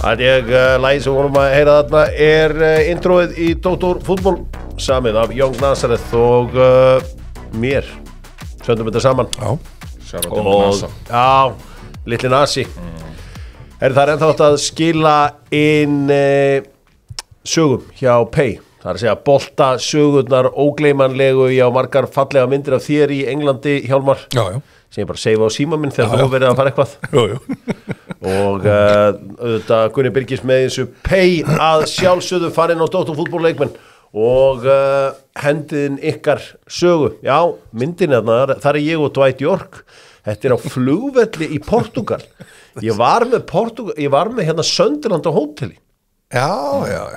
Það lagið sem vorum að heyra þarna introið í Dr. Fútbol samið af Young Nazareth og mér söndum þetta saman og litli Nasi það ennþá að skila inn sögum hjá Pay það að segja bolta sögurnar ógleymanlegu já margar fallega myndir af þér í Englandi Hjálmar sem ég bara seifa á síma minn þegar þú verið að fara eitthvað og auðvitað Gunni Birgis með þessu Pay að sjálfsögðu farin á Dr. Fútbol leikmenn og hendiðin ykkar sögu já, myndin þar ég og Dwight York þetta á flugvelli í Portugal ég var með hérna Sunderland á hóteli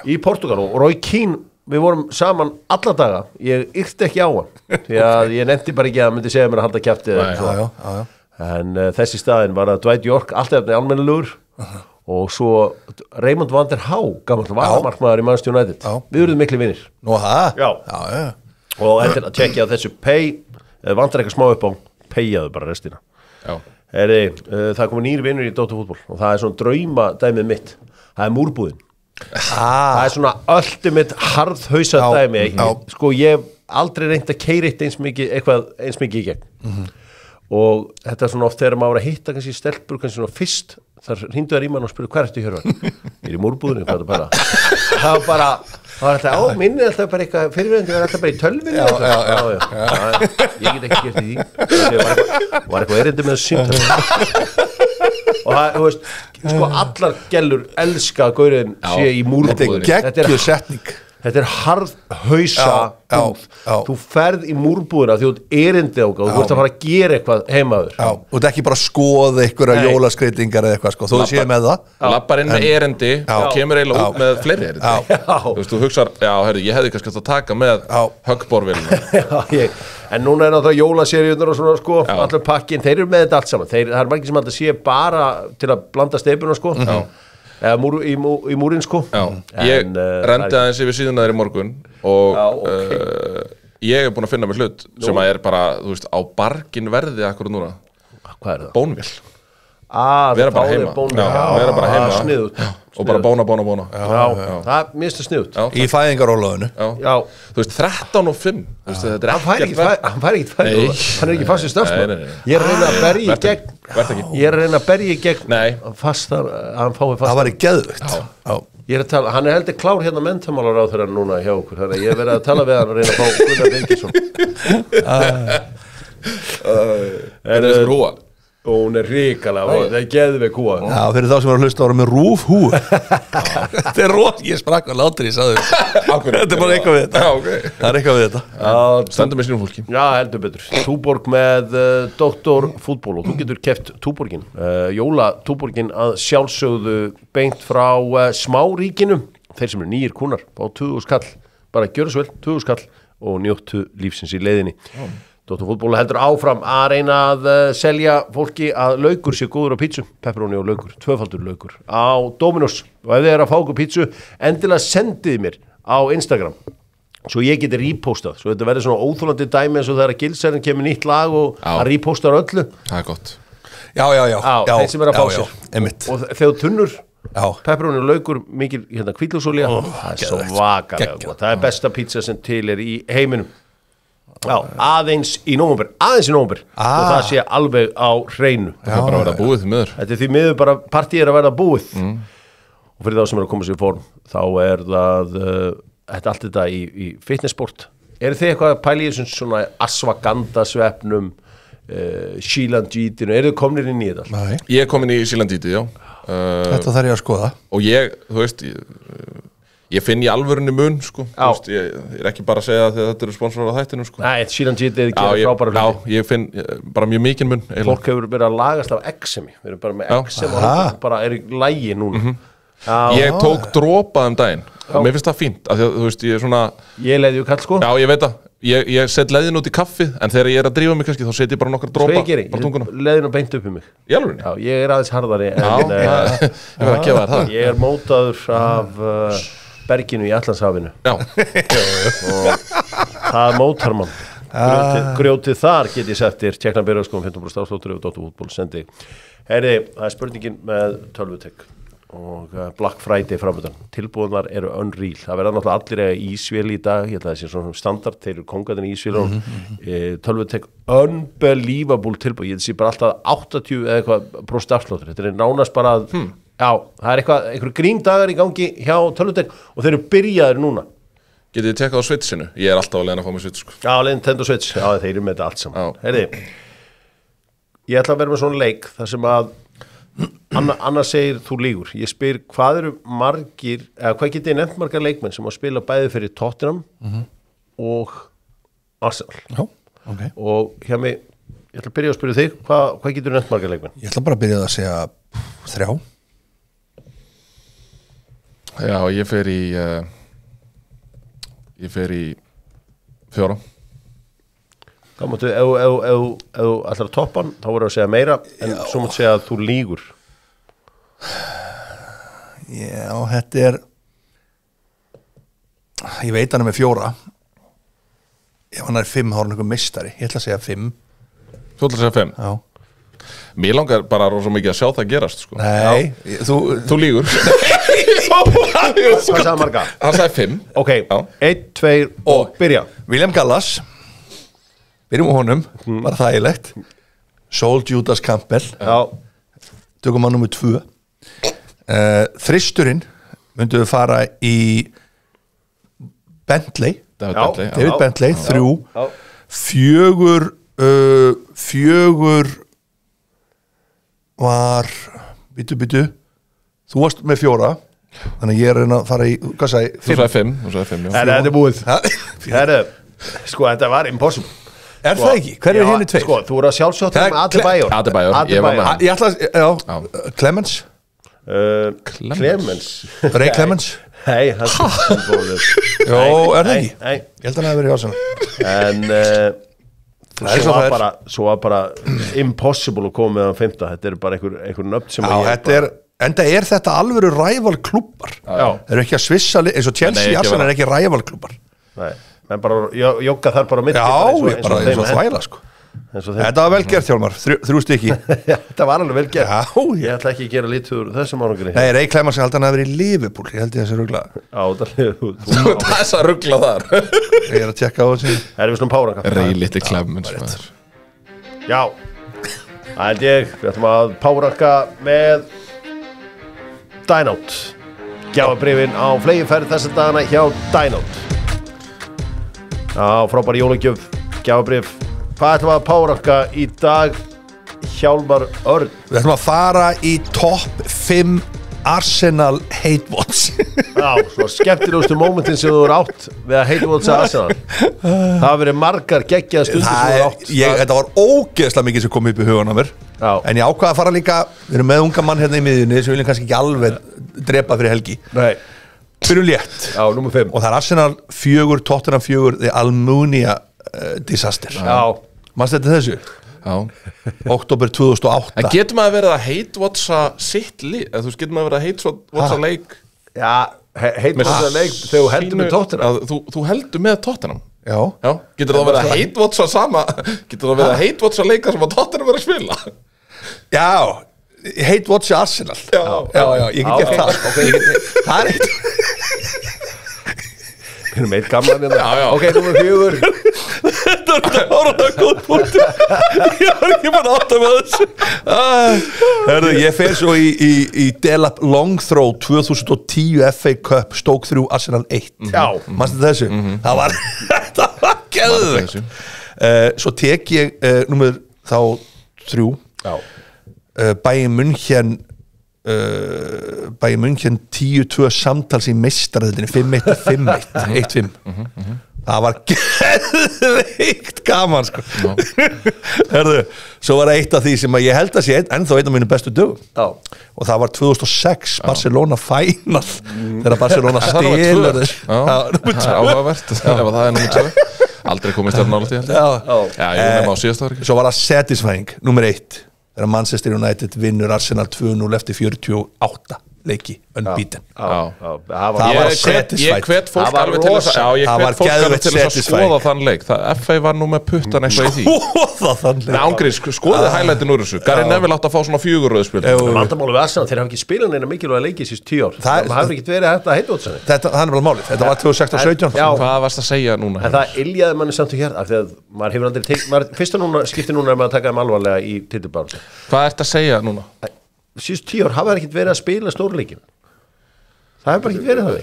í Portugal og Roy Keane við vorum saman alla daga ég yrti ekki á hann því að ég nefndi bara ekki að hann myndi segja mér að halda kjafti en þessi staðin var að Dwight York alltaf almennilegur og svo Raymond van der Há gamall varamarkmaður í Manchester United við urðum miklu vinir og eftir að tjekkja þessu Pay vantar eitthvað smá upp á Payaðu bara restina það komið nýr vinur í Dr. Fútbol og það svona drauma dæmið mitt það múrbúðin það svona ultimate harðhausa dæmi sko ég hef aldrei reynt að keyra eins mikið í gegn og þetta svona oft þegar maður að hitta kannski stelpur kannski svona fyrst þar hringdu þær í mann og spurðu hvað ertu í Hjörvar ég í múrbúðinu hvað það var bara það var alltaf minni alltaf bara eitthvað fyrirverðandi var alltaf bara í tölvinni ég get ekki gert í því var eitthvað erindi með símtal og það, þú veist, sko allar gellur elska að gaurinn sé í múrbúðinni þetta er geggjusetning þetta harðhausa búð þú ferð í múrbúðina því þú ert erindi á þú ert að fara að gera eitthvað heimaður og þetta ekki bara skoða einhverja jólaskreitingar eða eitthvað sko, þú séð með það lappar inn með erindi og kemur eiginlega út með fleiri erindi þú veist, þú hugsar, ég hefði kannski að taka með höggborvilina en núna náttúrulega jólaseríunar og svona sko allir pakkin, þeir eru með þetta allt saman það er margir sem alltaf sé bara til að blanda steipuna sko eða í múrin sko ég rendi aðeins yfir síðan þær í morgun og ég búin að finna mér hlut sem að bara, þú veist, á bargin verði akkur núna hvað er það? Bónvél vera bara heima sniðut og bara bóna það minnst sniðut í fæðingarólöðinu þú veist, 13 og 5 þetta er hann fær ekkert fæðingarólöð hann er ekki fast í starfsmann ég er að reyna að berja í gegn fastar að hann fái fastar það var í geðvikt ég er að tala, hann er heldur klár hérna menntamálar á þeirra núna hjá okkur þannig að ég verið að tala við hann og reyna að fá Gunnar Birgisson er þessi rúa og hún er ríkalega það er geðveik húa fyrir þá sem var að hlusta ára með rúf hú þetta er rót, ég sprakk á látri ég sagði þetta er bara eitthvað við þetta það er eitthvað við þetta stendur með sínum fólki já, heldur betur Túborg með Dr. Fútbol og þú getur keft Túborgin jóla Túborgin að sjálfsögðu beint frá smáríkinu þeir sem eru nýjir kúnar á 20 skall bara gjöru svo vel, 20 skall og njóttu lífsins í leiðinni Dr. Fútbol heldur áfram að reyna að selja fólki að laukur sé góður á pítsu, pepperoni og laukur, tvöfaldur laukur á Dominos og ef þið er að fá okkur pítsu, endilega sendið mér á Instagram svo ég geti repostað, svo þetta verður svona óþolandi dæmi eins og þegar Gilsærin kemur nýtt lag og að repostar öllu það er gott þeir sem er að fá sér og þegar tunnur pepperoni og laukur, mikil hvítlausolía það er svo vakalega það er besta pítsa sem til er í heiminum aðeins í nóvember og það sé alveg á hreinu það er bara að verða búið því miður þetta er því miður bara partíð að verða búið og fyrir þá sem er að koma sér í form þá er það allt þetta í fitnessport eru þið eitthvað að pæla í þessum svona ashwagandha-svefnum Shilajit-inu, eru þið komnir inn í þetta? Nei. Ég er komin í Shilajit, já þetta þarf ég að skoða og ég, þú veist ég finn í alvörunni mun sko veist, ég er ekki bara að segja að þetta eru sponsorar á þættinu sko nei, Shilajit er ekki frábæra hluti ég finn bara mjög mikinn mun fólk hefur verið að lagast af eksemi við erum bara með eksemi og bara er í lægi núna ég tók dropa daginn og mér finnst það fínt af því að þú veist ég er svona ég leiði ju kall sko já ég veit það ég set leiðin út í kaffið en þegar ég er að drífa mig kannski þá set ég bara nokkar dropa á tunguna leiðin og beint upp í mig í alvörunni já ég er aðeins harðari ég er mótaður af berginu í Atlantshafinu og það mótar mann grjótið þar get ég sagt þér Tjekkna Byrjarskóum 15% afsláttur og Dr. Fútbol sendi það er spurningin með tölvutek og Black Friday framöndan. Tilbúðunar eru unreal. Það verða náttúrulega allir eða ísvél í dag, ég held að það sé svona standard, þeir eru kongarnir í ísvél tölvutek unbelievable tilbúð, ég sé bara alltaf 80 eða eitthvað % afsláttur, þetta er nánast bara að, já, það er einhver gríndagar í gangi hjá tölvutek og þeir eru byrjaðir núna. Getið þið tekkað á Switchinu? Ég er alltaf að leiðin að fá mig Switch sko. Já, Nintendo Switch, já, þeir eru með þetta allt saman. Heyrði, ég ætla að vera með svona leik þar sem að Anna segir þú lígur. Ég spyr hvað eru margir, eða hvað getið ég nefnt margar leikmenn sem að spila bæði fyrir Tottenham og Arsenal. Já, ok. Og hjá mig, ég ætla að byrja að spyrja þig, hvað getur nefnt margar leikmenn? Ég ætla bara að byrja að segja 3. Já, ég fer í 4. Þá máttu, ef þú ætlar að toppan, þá voru að segja meira, en svo máttu segja að þú lígur. Já, þetta er, ég veit hann með 4. Ef hann er 5, þá er hann einhver meistari. Ég ætla að segja 5. Þú ætla að segja 5? Já. Mér langar bara rosa mikið að sjá það gerast, sko. Nei, þú lígur. Hvað sagði marga? Hann sagði 5. Ok, 1, 2 og byrja. William Gallas. Byrjum á honum, bara þægilegt. Sol Judas Campbell. Já. Tökum hann nummer 2. Þristurinn myndum við fara í Bentley. David Bentley, 3. 4 var byttu. Þú varst með 4. Þannig að ég er að fara í, hvað sagði? Þú sagði 5, já. Þetta er búið. Sko, þetta var impossible. Er það ekki? Hver er henni 2? Sko, þú voru að sjálfsagt með Adebayor, ég var með hann. Ég ætla að, já, Clemens. Clemens. Ray Clemens. Nei, hann er búið. Jó, er það ekki? Nei. Ég held að hann hefði verið hjá svona. En svo var bara impossible að koma með hann 5. Þetta er bara einhver nöfn sem að ég bara... Enda er þetta alvöru rival klúbar. Þeir eru ekki að svissa, eins og Chelsea Arsenal er ekki rival klúbar. Nei, en bara jogga þar bara mitt. Já, bara eins og þvæla sko. Þetta var vel gert, Hjálmar, 3 stykki. Þetta var alveg vel gert. Já, ég ætla ekki að gera lítið úr þessum árangri. Nei, Ray Clemens held hann að vera í Liverpool. Ég held ég þessi ruggla. Já, það er þess að ruggla þar. Ég er að tjekka á þessi. Erum við svona páranka? Ray liti Clemens. Já, það held ég. Við ætlum að páranka með Dynout. Gjafabrifin á flegiferð þessa dagana hjá Dynout. Já, frábæri jólagjöf, gjafabrif. Hvað ætlum að páranka í dag, Hjálmar Örn? Við ætlum að fara í topp 5 Arsenal hate watch. Já, svo skemmtilegustu momentin sem þú eru átt við að hate watcha Arsenal. Það hafa verið margar geggjaða stundir sem þú eru átt. Þetta var ógeðslega mikið sem kom upp í hugan á mér. Já. En ég ákvaða að fara líka, við erum með unga mann hérna í miðjunni sem viljum kannski ekki alveg drepa fyrir helgi. Nei. Fyrir létt. Já, nummer 5. Og það er Arsenal 4, Tottenham 4, The Almunia disaster. Já. Manstu þetta þessu? Já. Október 2008. En getur maður verið að hate-watcha sitt lið? Eða þú veist, getur maður verið að hate-watcha leik? Já, hate-watcha leik þegar þú heldur með Tottenham. Þú heldur með Tottenham? Já. Getur það verið að hate-watcha sama? Getur það verið að hate-watcha leika sem að Tottenham verið að spila? Já, hate-watcha Arsenal. Já, ég get gert það. Það er eitt. Við erum eitt gamlan hérna. Ok, nummer 4. Þetta er áraða góð punktur. Ég var ekki bara átt af þessu. Herðu, ég fer svo í Delap Long Throw 2010 FA Cup Stoke 3 Arsenal 1. Já. Manstu þessu? Það var geðveikt. Svo tek ég nummer þá 3. Já. Bayern München 10-2 samtals í meistaradeildinni 5-1, 5-1, 1-5. Það var geðveikt gaman sko. Herðu, svo var eitt af því sem að ég held að sé ennþá einn af mínum bestu dögum. Og það var 2006 Barcelona final þegar Barcelona stelur þess. Það er áhugavert ef það er nummer 2. Aldrei komið stjórn nálægt í held. Já, ég nefn á síðast ári. Svo var það satisfying, nummer 1 þegar Manchester United vinnur Arsenal 2-0 eftir 48. leiki unbeaten það var satisfied. Ég hvet fólk alveg til þess að skoða þann leik FA var nú með puttan eitthvað í því skoða þann leik ángriðs, skoðið highlightin úr þessu Gary Neville átt að fá svona 4 rauðspjöld vandamáli við Arsenal, þeir hafa ekki spilað neina mikilvæga leiki síðust 10 ár það hafði ekki verið hægt að heita út það er bara málið, þetta var 2016-17 hvað varst að segja núna en það iljaði manni samt og hér af því að maður hefur aldrei fyrst og skipti núna að taka þeim alvarlega í titilbaráttu hvað ert að segja núna? Síðust 10 ár hafa það ekkert verið að spila stórleikin það hefur bara ekkert verið það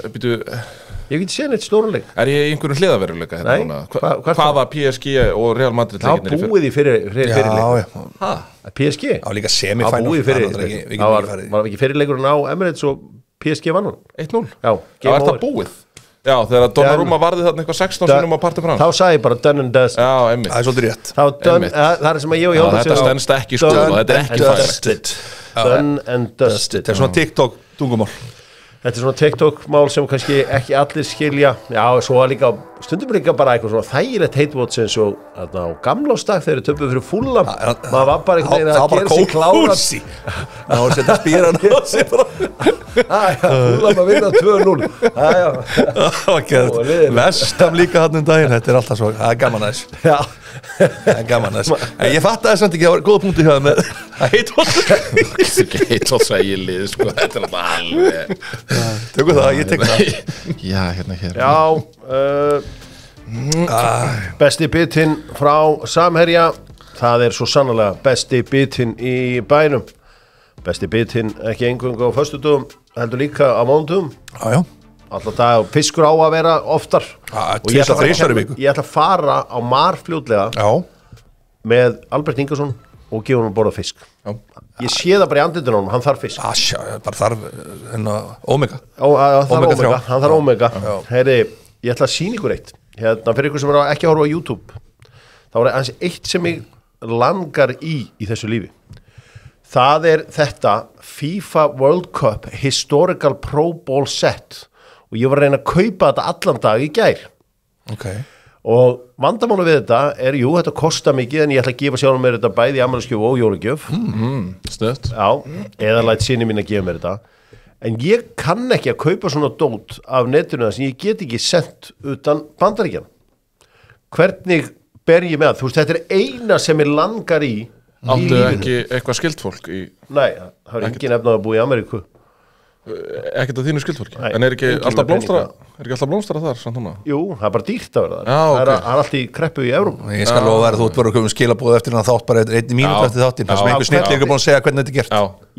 ég hef ekki séð neitt stórleik er ég í einhverjum hliðaveruleika hérna núna? Hvað var PSG og Real Madrid leikinir það búið í fyrirleik PSG það var líka semifænal það var ekki fyrirleikurinn á Emirates og PSG vann 1-0 það var það búið já, þegar Donnarumma varði þarna eitthvað 16 sinum á parti frá þá sagði ég bara done and dusted já, einmitt það er svolítið rétt það er sem að ég og Jónas þetta stendst ekki sko þetta er ekki fælt done and dusted þetta er svona TikTok tungumál þetta er svona TikTok-mál sem kannski ekki allir skilja já, svo líka, stundum líka bara eitthvað svona þægilegt heitvots eins og á gamlástag þegar þau töpuðu fyrir Fulham maður var bara einhvern veginn að gera sig klára það var setja spýran á sig Fulham að vinna 2-0 Vestam líka hann daginn þetta er alltaf svo, það er gaman aðeins það er gaman aðeins en ég fatt aðeins samt ekki að það var góða punkti hjá það með heitvots að ég lið sko, þetta er alltaf alveg tökum það, ég tek það já, hérna já, besti bitinn frá Samherja það er svo sannlega besti bitinn í bænum besti bitinn ekki eingöngu á föstudögum heldur líka á mánudögum alltaf dag fiskur á að vera oftar og ég ætla að fara á Marfljótlega með Albert Ingarsson og gefa hann að borða fisk ég sé það bara í andlitinu hann þarf fisk bara þarf Omega hann þarf Omega heyri, ég ætla að sýna ykkur eitt hérna fyrir ykkur sem er ekki að horfa á YouTube þá er aðeins eitt sem ég langar í þessu lífi það er þetta FIFA World Cup Historical Pro Bowl set og ég var að reyna að kaupa þetta allan dag í gær og vandamála við þetta er þetta kostar mikið en ég ætla að gefa sjálfum mér þetta bæði í afmælisgjöf og jólagjöf stöðt eða læt sinni mín að gefa mér þetta en ég kann ekki að kaupa svona dót af netinu sem ég get ekki sendt utan Bandaríkjanna hvernig ber ég með það? Þú veist, þetta er eina sem ég langar í áttu ekki eitthvað skildfólk í nei, það er engin efnað að búa í Ameríku ekkert að þínu skildfólki en er ekki alltaf blómstra þar samt núna? Jú, það er bara dýrt að vera þar það er allt í kreppu í Evrópu ég skal lofa að þú ert bara að koma skilabóð eftir hann þátt bara 1 mínútu eftir þáttinn þar sem einhver snillingur búin að segja hvernig þetta er gert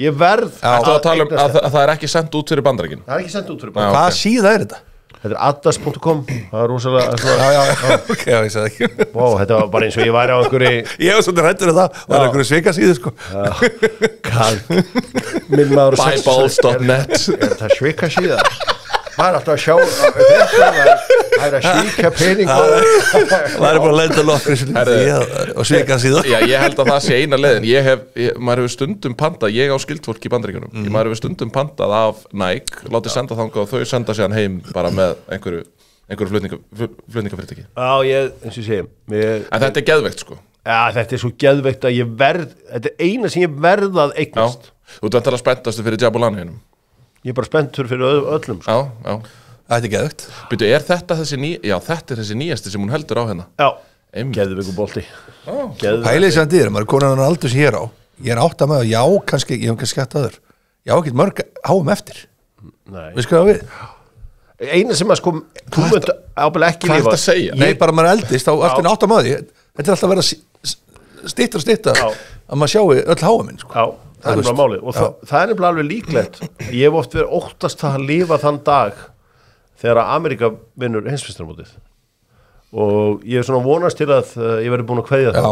ég verð að tala að það er ekki sendt út fyrir Bandaríkin það er ekki sendt út fyrir Bandaríkin hvað síða er þetta? Þetta er adas.com það er rosalega ok, ég sagði ekki þetta var bara eins og ég væri á einhverju ég var svona hrættur það var einhverju svikasíðu sko minn maður Buyballs.net er það svikasíða maður er alltaf að sjá það er að svíka pening það er bara að lenda nokkur og svikasíða já, ég held að það sé eina leiðin maður hefur stundum pantað ég á skildfólk í Bandaríkjunum maður hefur stundum pantað af Nike látið senda þangað og þau senda síðan heim bara með einhverju flutningafyrirtæki eins og ég segi en þetta er geðveikt sko þetta er svo geðveikt að þetta er eina sem ég verð að eignast þú ert að spenntast fyrir Jabulani ég er bara spenntur fyrir öllum sko. þetta er geðveikt byrju, er þetta þetta er þessi nýjasti sem hún heldur á hérna geðveiku bolti pælið sem þetta maður er konar hann aldur sem ég er á ég er átt að maður, ég hef kannski skætt aður ég á ekkert mörg háum eftir við skoðum við eina sem að sko þú mönd ábæðilega ekki lífa hvað er þetta að segja? Nei, bara maður eldist á eftir átt að maður þetta er alltaf að vera stittar að maður sjáu öll háa minn sko. það er bara málið og það er nefnilega alveg líklegt ég hef oft verið óttast að lifa þann dag þegar að Ameríka vinnur heimsmeistaramótið og ég hef svona vonast til að ég verið búin að kveðja það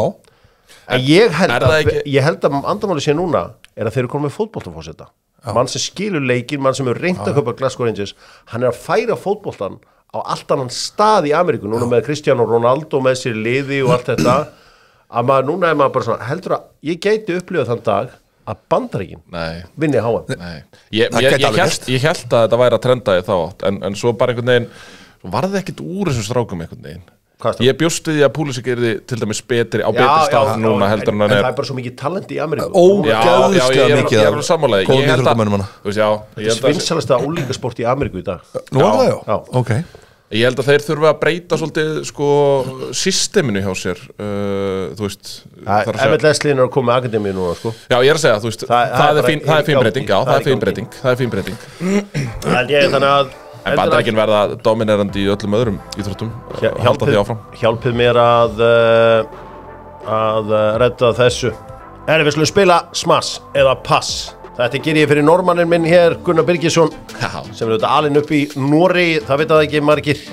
en ég held að andamáli sé núna er að þeir eru komið með fótboltafórseta mann sem skilur leikinn, mann sem er reynt að köpa Glasgow Rangers, hann er að færa fótboltan á allt annan stað í Ameríku núna með Cristiano Ronaldo með sér liði og allt þetta að maður núna er maður bara svona heldur að ég gæti upplifað þann dag að Bandaríkin vinni HM ég held að þetta væri að trenda í þá átt en svo bara einhvern veginn varði ekkit úr þessum strákum einhvern veginn Ég bjóst við því að Pulisic yrði til dæmis betri á betri stað núna heldur en hann það bara svo mikið talent í Ameríku ógeðslega mikið ég er sammálaði ég held að vinsælasta unglingasport í Ameríku í dag ok ég held að þeir þurfa að breyta svolítið sko systeminu hjá sér þú veist MLS-liðin að koma með akademíu núna sko já ég að segja þú veist það er fín breyting já það er fín breyting þannig að en Bandaríkin verða dominerandi í öllum öðrum íþróttum halda því áfram hjálpið mér að redda þessu við skulum spila smass eða pass þetta ger ég fyrir normanninn minn hér Gunnar Birgisson sem er auðvitað alinn upp í Noregi það veit að það ekki margir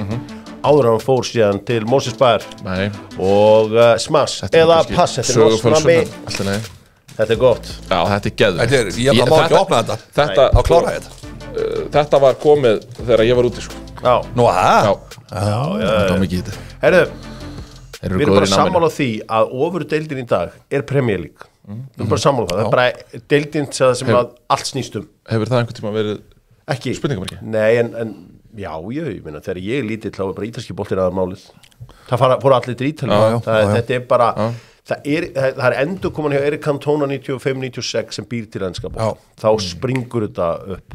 áður hann fór síðan til Mosesbæjar og smass eða pass þetta er gott já þetta er geðveikt ég má ekki opna þetta á klára þetta var komið þegar ég var úti sko. Nú það var mikið þetta Herðu, við erum bara sammála því að ofurdeildin í dag er Premier League við erum bara sammála það er bara deildin sem að allt snýst Hefur það einhvern tíma verið ekki spurningamarki? Nei, en já, ég meina þegar ég er lítill þá er bara ítalski boltinn aðalmálið það fóru allir til Ítalíu þetta er bara það er endur komin hjá Eric Cantona 95-96 sem býr til enska bolt þá springur þetta upp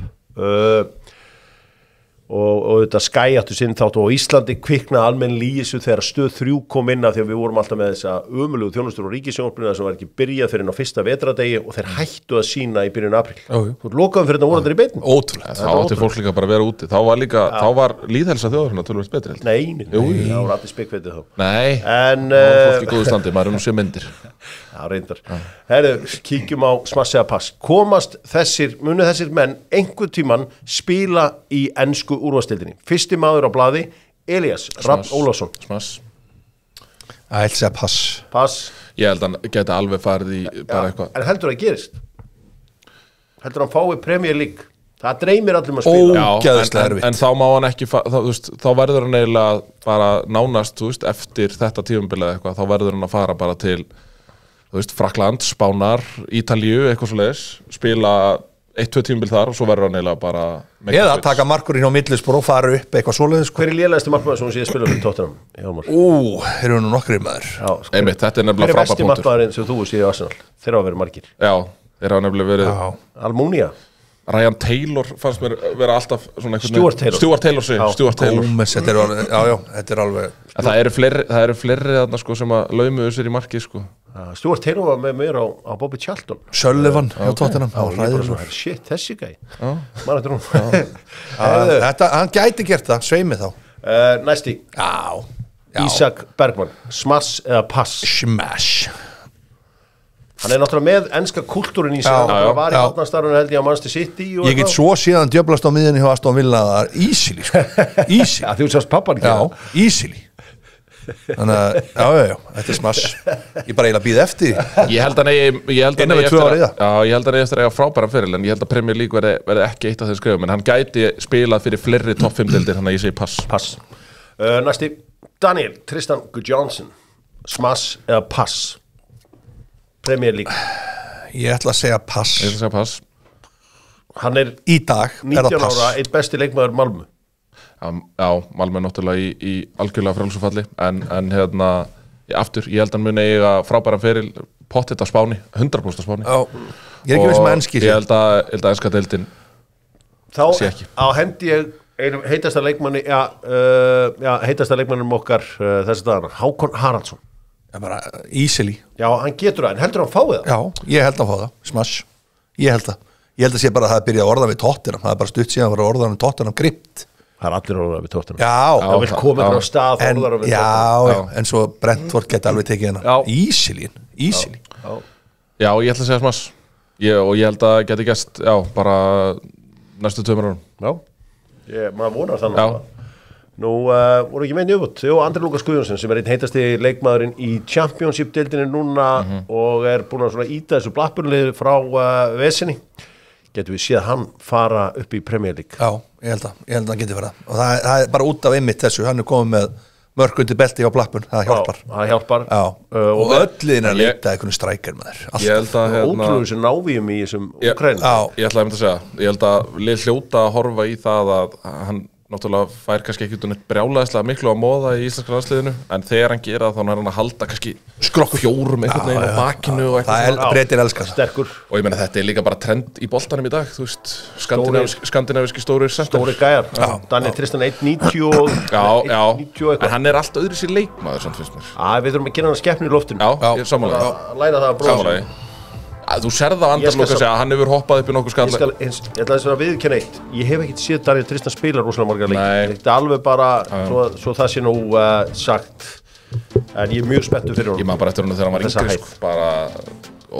og þetta Sky áttu sinn þátt og Íslandi kviknaði almenn lísu þegar stöð 3 kom inn af því að við vorum alltaf með þessa ömurlegu þjónustur og ríkissjónvarpinu sem var ekki byrjað fyrir á fyrsta vetradegi og þeir hættu að sína í byrjun apríl þú lokaðum fyrir þetta voru allir í beinni ótrúlega þá átti fólk líka bara að vera úti þá var lýðhelsa þjóðarinnar tölvöld betri nei, það voru allir spekveitið þá en fólk í góðu standi, maður sé myndir já, reyndar kíkjum á smass eða pass komast munu þessir menn einhvern tímann spila í ensku úrvalsdeildinni fyrsti maður á blaði Elías Rapp Ólafsson smass pass ég held að hann geta alveg farið í bara eitthvað en heldur það gerist heldur hann fái Premier League það dreymir allir að spila en þá má hann ekki þá verður hann eiginlega bara nánast eftir þetta tímabilið eitthvað þá verður hann að fara bara til Frakkland, Spánar, Ítalíu eitthvað svoleiðis, spila 1-2 tímabil þar og svo verður hann eiginlega bara eða taka markurinn á millispor og fara upp eitthvað svoleiðis hver er lélegasti markmaður sem hún sé að spila fyrir Tottenham? Þeir eru nú nokkrir maður einmitt, þetta er nefnilega frábær punktur hver er besti markmaðurinn sem þú sé í Arsenal? Þeir hafa verið margir já, þeir hafa nefnilega verið Almunia Ryan Taylor fannst mér vera alltaf Stuart Taylor Gómez, þetta er alveg það eru fleiri þarna sko sem að laumuðu sér í marki sko Stuart Taylor var með mér á Bobby Charlton Sullivan hjá Tottenham shit, þessi gæi hann gæti gert það, sveimi þá næsti Ísak Bergmann, smass eða pass? Smash hann er náttúrulega með enska kultúrin í sig hann var í átnastarfinu held ég að Manchester City ég get svo síðan djöblast á miðinni hjá Aston Villa easily þú sást pappan ekki easily þannig að, já, þetta er smass ég bara eiginlega býð eftir ég held að hann eftir að eiga frábæran fyrir en ég held að Premier League verði ekki eitt af þeim skrifum en hann gæti spilað fyrir fleiri topp 5 deildir þannig að ég segi pass næsti, Daniel Tristan Gudjohnsen smass eða pass? Premier League ég ætla að segja pass hann er í dag 19 ára, eitt besti leikmaður Malmö já, Malmö er náttúrulega í algjörlega frelsufalli en hérna, aftur, ég held að hann muni eiga frábæran feril pottet á Spáni, 100% á Spáni ég er ekki veist með enski ég held að enska deildin sé ekki á hendi ég einum heitasta leikmanni heitasta leikmannum okkar þessi dagana, Hákon Haraldsson bara easily já, hann getur það, en heldur hann fáið það? já, ég held að fá það, smash ég held að sé bara að það byrja að orða við Tottenham það er bara stutt síðan að vera orðan við Tottenham gript það er allir orðað við Tottenham það vil koma frá stað orðar við Tottenham en svo Brentford geti alveg tekið hérna easily já, ég ætla að segja smash og ég held að geti gæst bara næstu 2 árum maður vonar þannig nú voru ekki með njöfut Andri Lukas Guðjónsson sem er einn heitasti leikmaðurinn í Championship-deildinni núna og er búin að íta þessu Blackburn-liði frá vesinni getum við séð hann fara upp í Premier League já, ég held að hann geti verið og það er bara út af einmitt þessu hann er komið með mörk undir belti á Blackburn það hjálpar og ölliðin er að leita einhvern strækjar með þér ég held að ótrúlega sem návíum í þessum Ukraínu ég ætla að segja ég held að hljóta að horfa í það að hann náttúrulega fær kannski ekki brjálæðislega miklu að móða í íslenska landsliðinu en þegar hann gera þá hann að halda kannski fjórum einhvern veginn á bakinu og eitthvað breytir elskar sterkur og ég meina þetta líka bara trend í boltanum í dag þú veist, skandinavíski stóri gæjar Daniel Tristan 1.90 já, en hann allt öðru sér leikmaður samt finnst mér við þurfum að gera hann að skeppnu í loftinu já, ég sammála læra það að bróða þú serð á andarloka að hann hefur hoppað upp í nokkuð skall ég ætla að viðurkenna eitt ég hef ekkert séð Daniel Tristan spila rosalega marga leik þetta er alveg bara svo það sé nú sagt en ég er mjög spenntur fyrir honum ég maður bara eftir honum þegar hann var yngri bara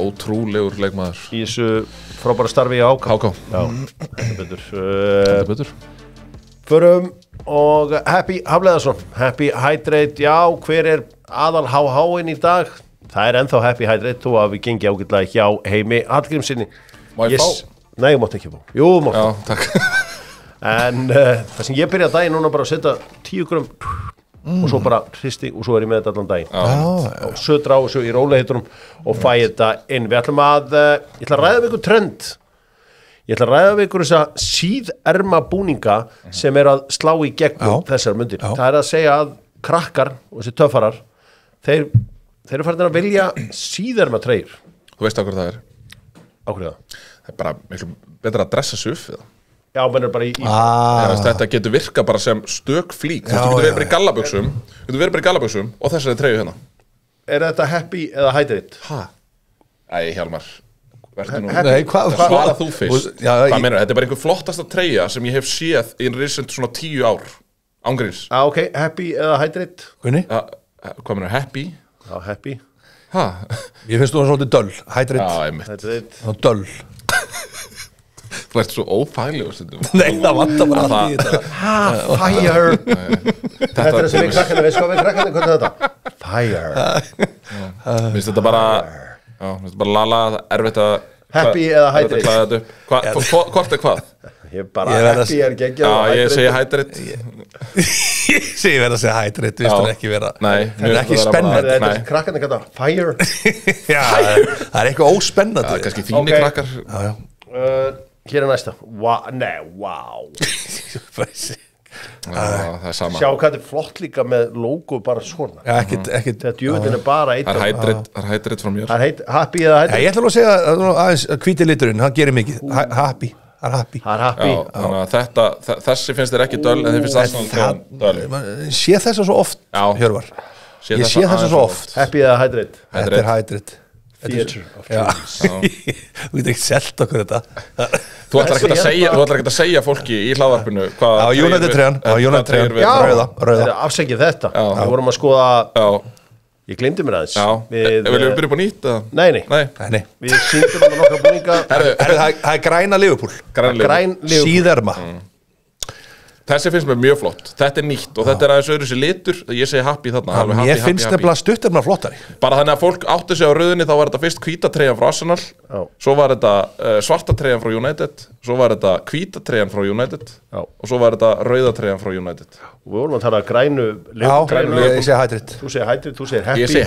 ótrúlegur leikmaður í þessu frábæra starfi í HK þetta betur förum og Happy Hafleðarsson Happy Hydrate já hver aðal HH-in í dag það ennþá Happy Hydrate þó að við gengi ágætlega hjá Heimi Hallgrímssyni má ég fá? Nei, ég mátt ekki fá jú, mátt já, takk en það sem ég byrja daginn núna bara að setja 10 grömm og svo bara hristi og svo ég með þetta allan daginn og södra á þessu í róliheitunum og fæ þetta inn við ætlum að ég ætla að ræða við ykkur trend ég ætla að ræða við ykkur þessa síðerma búninga sem að slá í gegnum þessar mundir það að segja að krakkar og þessi töffarar þeir eru farin að vilja síðerma treyjur. Þú veist okkur það er? Okkur það? Það er bara miklu betra að dressa sig upp við það. Já, menn er bara í... Þetta getur virka bara sem stök flík. Þú getur verið bara í gallabuxum og þessari treyju hérna. Er þetta Happy eða Hydrate? Æ, Hjálmar. Svara þú fyrst. Hvað meinar? Þetta er bara einhver flottasta treyja sem ég hef séð í recent svona 10 ár. Ángríns. Ok, Happy eða Hydrate? Hvernig? Hvað meinar? Happy? Já, Happy Ég finnst þú svolítið döll Hydrate Já, ég mitt Döll Þú ert svo ófæglegur Nei, það vantar bara allt í þetta Fire Þetta er sem við krakkarnir veist hvað við krakkarnir hvernig þetta Fire Minnst þetta bara minnst þetta bara lala erfitt að Happy eða Hydrate Hvort hvað? Ég bara Happy geggjað Já, ég segi Hydrate Ég segi verið að segja Hydrate Vist hún ekki vera Það er ekki spennandi Þetta er krakkarnir kalla Fire Já, það er eitthvað óspennandi Kannski þínir krakkar Hér er næsta Nei, wow Það er sama Sjá hvað þetta er flott líka með logo bara svona Þetta djöfullin er bara eitt Það er Hydrate frá mér Happy eða Hydrate Ég ætla að segja aðeins hvíti liturinn Hann gerir mikið Happy Það er Happy Þannig að þessi finnst þér ekki döll en þið finnst það döll Sé þessa svo oft Hjörvar Ég sé þessa svo oft Happy eða Hydrate Þetta er Hydrate Theater of Dreams Þú getur ekki selt okkur þetta Þú ætlar ekki að segja fólki í hlaðvarpinu á United treyjan rauða afsækið þetta við vorum að skoða ég glemdi mér aðeins viljum við byrja upp á nýtt? Nei við sýndum um nokkra búninga það er græna Liverpool síðerma þessi finnst mér mjög flott, þetta er nýtt og þetta er aðeins öðru sér litur, ég segi Happy þarna Mér finnst nefnilega stutterna flottari bara þannig að fólk átti sig á rauðinni þá var þetta fyrst hvíta treyjan frá Arsenal svo var þetta svarta treyjan frá United svo var þetta hvíta treyjan frá United og svo var þetta rauða treyjan frá United og við vorum að tala grænu ég segi Hydrate Þú segir Hydrate, þú segir Happy Ég segi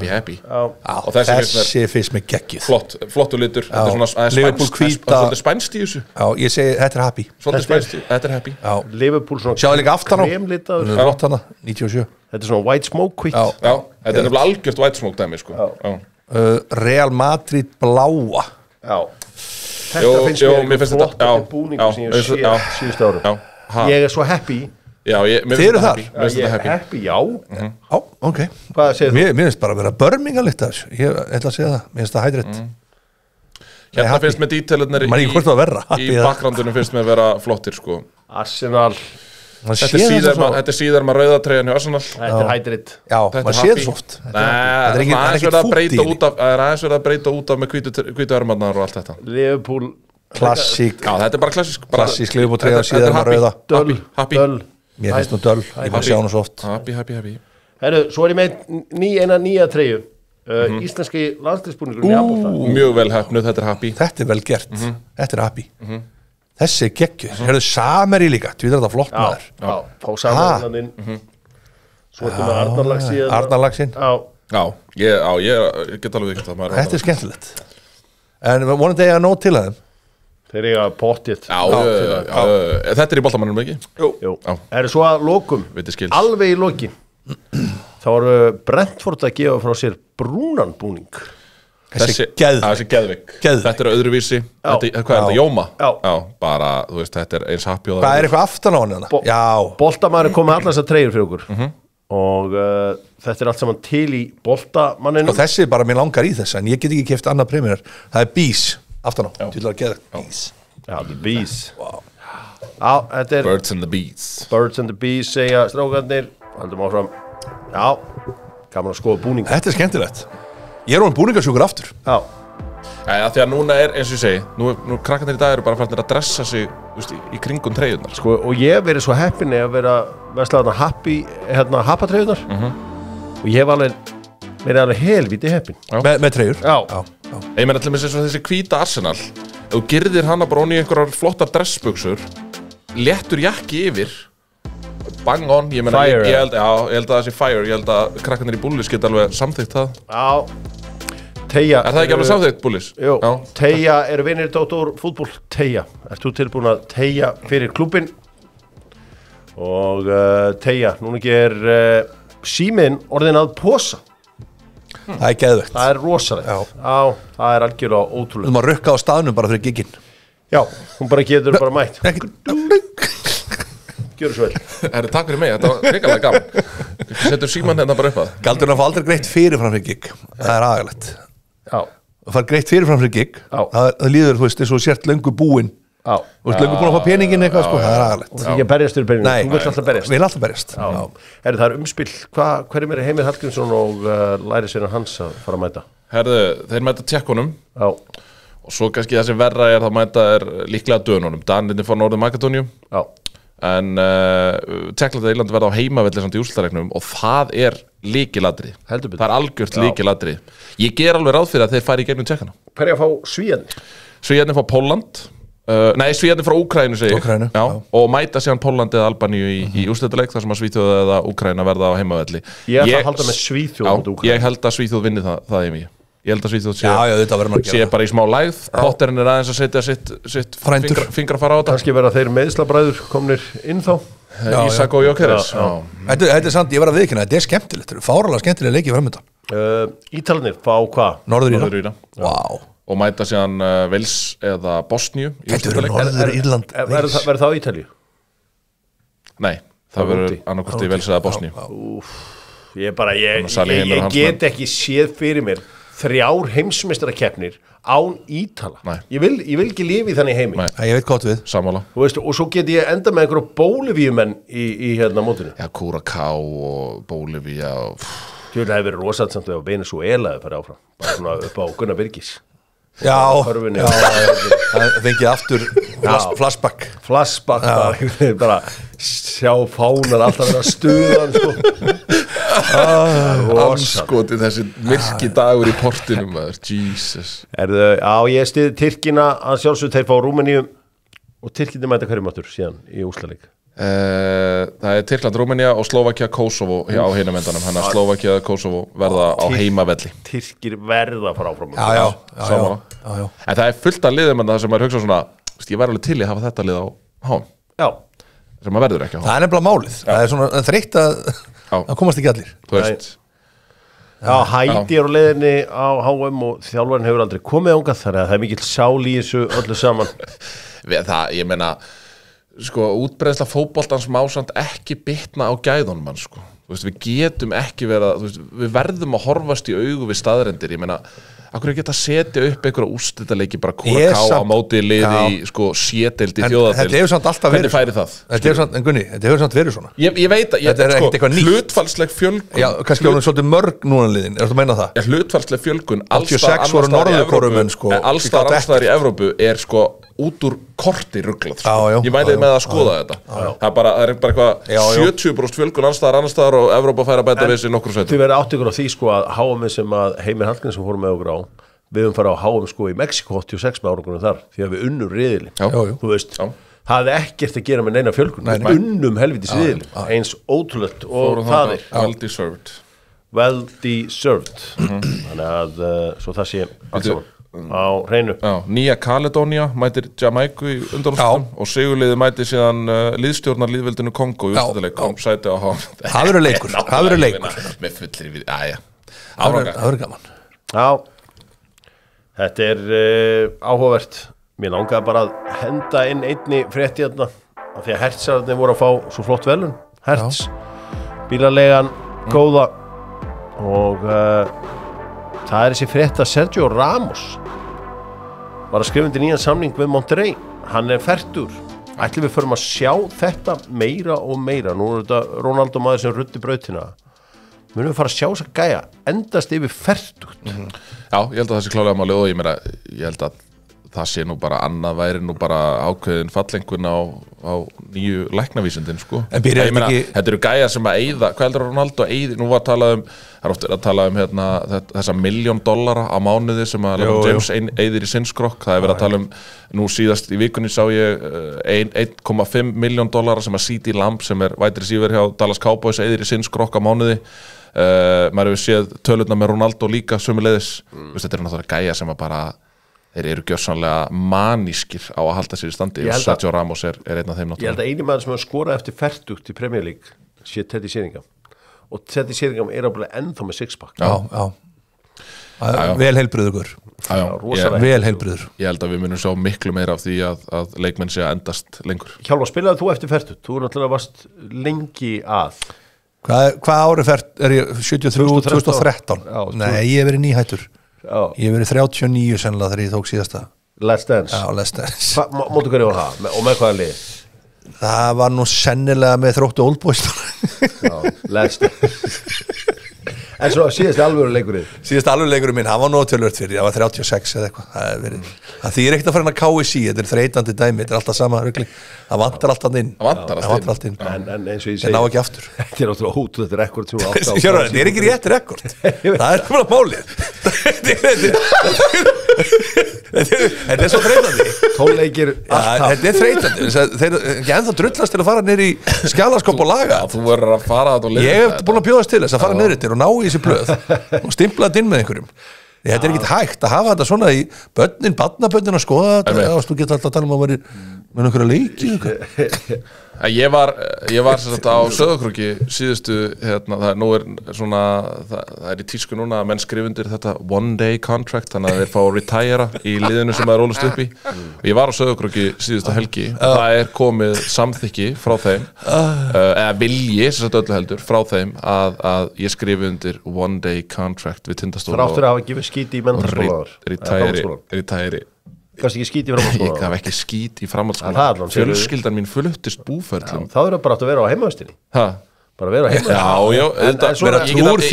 Happy og þessi finnst mér geggjuð flottu litur, þetta er svona Liverpool hvíta svolítið spænst í þessu ég segi þetta er Happy svolítið spænst í, þetta er Happy Liverpool svona sjáðu líka aftan á kremlitaður flott hana, 97 Þetta er svona white smoke hvitt Já, þetta er nefnilega algjört white smoke dæmi sko. Real Madrid bláa Já Þetta finnst mér flottari búningu sem ég sé síðustu árum Ég er svo Happy Þið eru þar? Ég er Happy, já ok Hvað segir þú? Mér finnst bara að vera Birmingham litt af þessu Ég ætla að segja það, mér finnst það Hydrate Hérna finnst mér dítelurnir í bakgrandunum finnst mér vera flottir sko. Arsenal Þetta er síðarma rauðatreyjan hjá Arsenal Þetta er Hydrate Já, maður séð svo oft Það er aðeins verið að breyta út af með hvítu örmarnar og allt þetta Liverpool Klassík Já, þetta er bara klassísk Liverpool treyja síðarma rauða Döll Mér finnst nú döll, ég bara sjá hana svo oft Happy Herru, svo er ég með eina nýja treyju Íslenski landsliðsbúningur Mjög vel hefnuð, þetta er Happy Þetta er vel gert, þetta er Happy Þessi er geggjuð, hérðu Sameri líka Þú veit þetta flott maður Já, fá Sameri Svo ertu með Arnarlagsinn Já, ég get alveg ekki það Þetta er skemmtilegt En vonandi ég að nóg til að þeim Þeir eiga pottið. Þetta í boltamannum ekki? Jú. Er svo að lokum, alveg í lokin, þá voru Brentford að gefa frá sér brúnan búning. Þessi geðvik. Þetta öðruvísi. Hvað er þetta, Jóma? Já, bara, þú veist, þetta eins happy. Hvað eitthvað aftan á hann? Já. Boltamaður komið allar þessar treyjur fyrir okkur. Og þetta allt saman til í boltamanninu. Og þessi bara mér langar í þessa, en ég get ekki keypt annað premium. Það Bees aftan á. Til að geða Bees. Já, the Bees. Já, þetta Birds and the Bees. Birds and the Bees, segja strákarnir. Haldum áfram. Já, gaman að skoða búning. Þetta skemmtilegt. Ég orðinn búningasjúkur aftur. Já. Því að núna eins og ég segi, nú krakkarnir í dag eru bara farnir að dressa sig, veist, í kringum treyjurnar. Sko, og ég hef verið svo heppinn að vera veslaðan happatreyjurnar. Og ég hef verið helvíti heppinn. Með treyjur? Já. Ég meina til og með þessi hvíta Arsenal, ef þú girðir hana bara onni í einhverjar flottar dressbuxur, léttur jakki yfir, bang on, ég meina, ég held að það sé fire, ég held að krakkarnir í Bullis geta alveg samþykkt það. Já. Teija. Er það ekki alveg samþykkt, Bullis? Jú. Teija eru vinir Dóttór fútból. Teija. Ert þú tilbúin að teija fyrir klúbbin? Og Teija, núna ekki síminn orðin að posa. Það er geðvegt. Það er rosalegt. Já, það er algjörlega ótrúlega. Þú maður rukka á staðnum bara fyrir gigginn. Já, hún bara getur bara mætt. Gjörðu svo vel. Takk fyrir mig, þetta var hrikalega gaman. Setur símann hérna bara upp að. Galdurinn að fá aldrei greitt fyrirfram fyrir gigg. Það er agalegt. Já. Það fær greitt fyrirfram fyrir gigg. Það líður, þú veist, eins og sért löngu búinn. Já. Þú veist, löngu búinn að fá peningin eitthvað, sko. Það er agalegt. Þú ekki að berjast fyrir peningin. Þú vilt alltaf berjast. Vil alltaf berjast. Það er umspill. Hverjum Heimir Hallgrímsson og lærisveinar hans að fara að mæta? Herðu, þeir mæta Tékkunum. Já. Og svo kannski það sem verra það mæta líklega Dönunum. Danirnir fór Norður Makedóníu. Já. En Tékkland og Írland verða á heimavelli samt í úrslitareiknum og það er lykilatriði. Það er algjört lykilatriði. Ég ger alveg ráð fyrir að þeir fari í gegnum Tékkana. Hverja fá Svíarnir? Svíarnir fá Pólland. Svíarnir frá Úkraínu segi ég. Úkraínu, já. Og mæta síðan Pólland eða Albaníu í úrslitaleik þar sem að Svíþjóð eða Úkraína verða á heimavelli. Ég ætla að halda með Svíþjóð út Úkraínu. Ég held að Svíþjóð vinni það í mig. Ég held að Svíþjóð sé bara í smá lægð. Potterinn er aðeins að setja sitt fingrafar á þetta. Kannski verða þeir meiðslabræður komnir inn þá. Ísak og Jókeres. Þetta er sant, ég var að viðkynna, þetta er skemmtilegt. Þetta er fáralega skemmtilega leikið framöndan. Ítalarnir fá hvað? Norður-Íra. Wow. Og mæta síðan Wales eða Bosníu. Þetta verður Norður-Írland. Verður það á Ítalíu? Nei, það verður annarkvort í Wales eða Bosníu. Ég get ekki séð fyrir mér 3 heimsmeistarakeppnir án Ítala. Ég vil ekki lifa í þannig heimi. Ég veit hvað við. Sammála. Og svo get ég enda með einhverju Bólivíumenn í hérna mótinu. Já, Curaçao og Bólivía og... Það hefur verið rosalega samt að Venezuela að fara áfram. Bara svona upp á Gunnar Birgis. Já, það fengið aftur flashback. Flashback, bara sjá fánar alltaf vera stuðan, Anskoti þessi myrki dagur í portinum, Jesus. Já, ég stiði Tyrkina að sjálfsög þeir fá Rúmeníu og Tyrkinni mæta hverjum áttur síðan í úrslitaleik. Það er Tyrkland, Rúmenía og Slovakia, Kosovo á hinum endanum. Þannig að Slovakia og Kosovo verða á heimavelli. Tyrkir verða að fara áfram. Já. En það er fullt af liðum en það sem maður hugsa svona, ég væri alveg til í að hafa þetta lið á HM. Já. Sem maður verður ekki á HM. Það er nefnilega málið. Það er svona þreytt að komast ekki allir. Þú veist. Já, Hæti er á leiðinni á HM og þjálfarinn hefur aldrei komið ángað þar að það er mikill sál í þessu öllu saman. Ég meina sko, útbreiðsla fótboltans má samt ekki bitna á gæðunum mann, sko. Þú veist, við getum ekki við verðum að horfast í augu við staðrendir. Ég meina, akkur er geta að setja upp einhverja úrslitaleiki bara Curaçao á móti liði í sko sédeild í þjóðadeild. Þetta hefur samt alltaf verið. Hvernig færi það? Þetta hefur samt verið svona. Ég veit að þetta er ekkert eitthvað nýtt. Hlutfallsleg fjölgun. Já, kannski ánum svolítið mörg núna liðin. Er þú að meina það? Já, hlutfallsleg fjölgun 86 voru norðurkórumenn, sko. Allstaðar í Evrópu er sko út úr korti ruglað, sko. Ég mæli með að skoða þetta. Það er bara eitthvað 70% fjölgun annars staðar og Evrópa fær að bæta við sig nokkru sæti. Þið verður átt ykkur á því, sko, að HM sem að Heimir Hallgrímsson fórum með okkur á, við höfum farið á HM, sko, í Mexiko 86 með árangunum þar, því að við unnum riðilinn. Þú veist, það hefði ekkert að gera með neina fjölgun. Við unnum helvitis riðilinn, eins ótrúlegt og það er. Well deserved. Þannig að svo það sé allt saman. á hreinu. Já, Nýja Kaledónia mætir Jamaiku í undanúrslitum og sigurliðið mætir síðan liðstjórnar líðveldinu Kongo í úrslitaleik og sæti á Það verður leikur með fullir við, Það verður gaman. Já, þetta áhugavert. Mér langaði bara að henda inn einni frétti hérna af því að Hertzararnir voru að fá svo flott velun. Hertz, bílalegan, góða og það þessi frétt að Sergio Ramos var að skrifa undir nýjan samning við Monterrey. Hann fertur. Ætlum við förum að sjá þetta meira og meira. Nú þetta Ronaldo maður sem ruddi brautina. Munum við fara að sjá þess að gæja endast yfir fertugt. Já, ég held að það sé klálega málið og ég held að það sé nú bara annað væri nú bara ákveðin fallengun á nýju læknavísindin sko. Þetta eru gæjar sem að eyða, hvað heldur Ronaldo að eyði, nú var það er ofta að tala hérna, þessa $1 million á mánuði sem að James eyðir í sinnskrokk, það verið að tala nú síðast í vikunni sá ég $1.5 million sem að CD Lamb sem wide receiver hjá Dallas Cowboys eyðir í sinnskrokk á mánuði. Maður hefur séð tölurnar með Ronaldo líka sömuleiðis, þetta eru náttúrulega gæjar sem að bara þeir eru gjörsamlega manískir á að halda sér í standi og Sergio Ramos einn af þeim náttúrulega. Ég held að eini maður sem hefur skorað eftir fertugt í Premier League sé Teddy Sheringham og Teddy Sheringham ábúinlega ennþá með sixpack. Vel heilbrigður. Vel heilbrigður. Ég held að við munum sjá miklu meira af því að leikmenn sé að endast lengur. Hjálmar, spilaði þú eftir fertugt? Þú náttúrulega varst lengi að. Hvað ári er ég 73, 2013? Nei, ég hef verið nýhættur. Ég hef verið 39 sennilega þegar ég tók síðasta Let's Dance. Já, Let's Dance. Mótu hverju var það? Og með hvaða lið? Það var nú sennilega með Þróttu Old Boys. Já, Let's Dance. En svo síðast alvöruleikurinn? Síðast alvöruleikurinn minn, hann var nótölvört fyrir, það var 36 eða eitthvað. Það þýðir ekkert að fara inn að KSI, þetta þreytandi dæmi, þetta alltaf sama rugli. Það vantar alltaf inn. En eins og ég segi, það ná ekki aftur. Þetta náttúrulega hótu, þetta rekord sem átt á. Þetta ekki rétt rekord. Það bara málið. Þetta svo þreytandi. 12 leikir alltaf. Þetta þreytandi. Þeir ekki ennþá drullast til að fara niður í skjalaskóp og laga. Þú verður að fara að ég hef búin að bjóðast til þess að fara niður yfir og ná í þessi blöð og stimplað inn með einhverjum. Þetta ekkert hægt að hafa þetta svona í barnabönnin að skoða þetta og þú getur alltaf að tala að vera með einhverja leiki. Ég var sem sagt á Sauðárkróki síðustu, nú svona, það í tísku núna að menn skrifa undir þetta one day contract, þannig að þeir fá að retire í liðinu sem það rólust upp í. Og ég var á Sauðárkróki síðustu helgi og það komið samþykki frá þeim, eða vilji, sem sagt öllu heldur, frá þeim að ég skrifi undir one day contract við Tindastól. Þráttur að hafa gefið skíti í menntaskólaðar. Retire. Gafst ekki skít í framhaldsskóla? Ég gaf ekki skít í framhaldsskóla. Fjölskyldan mín fluttist búferlum. Það er bara átt að vera á heimavistinni. Bara vera á heimavistinni.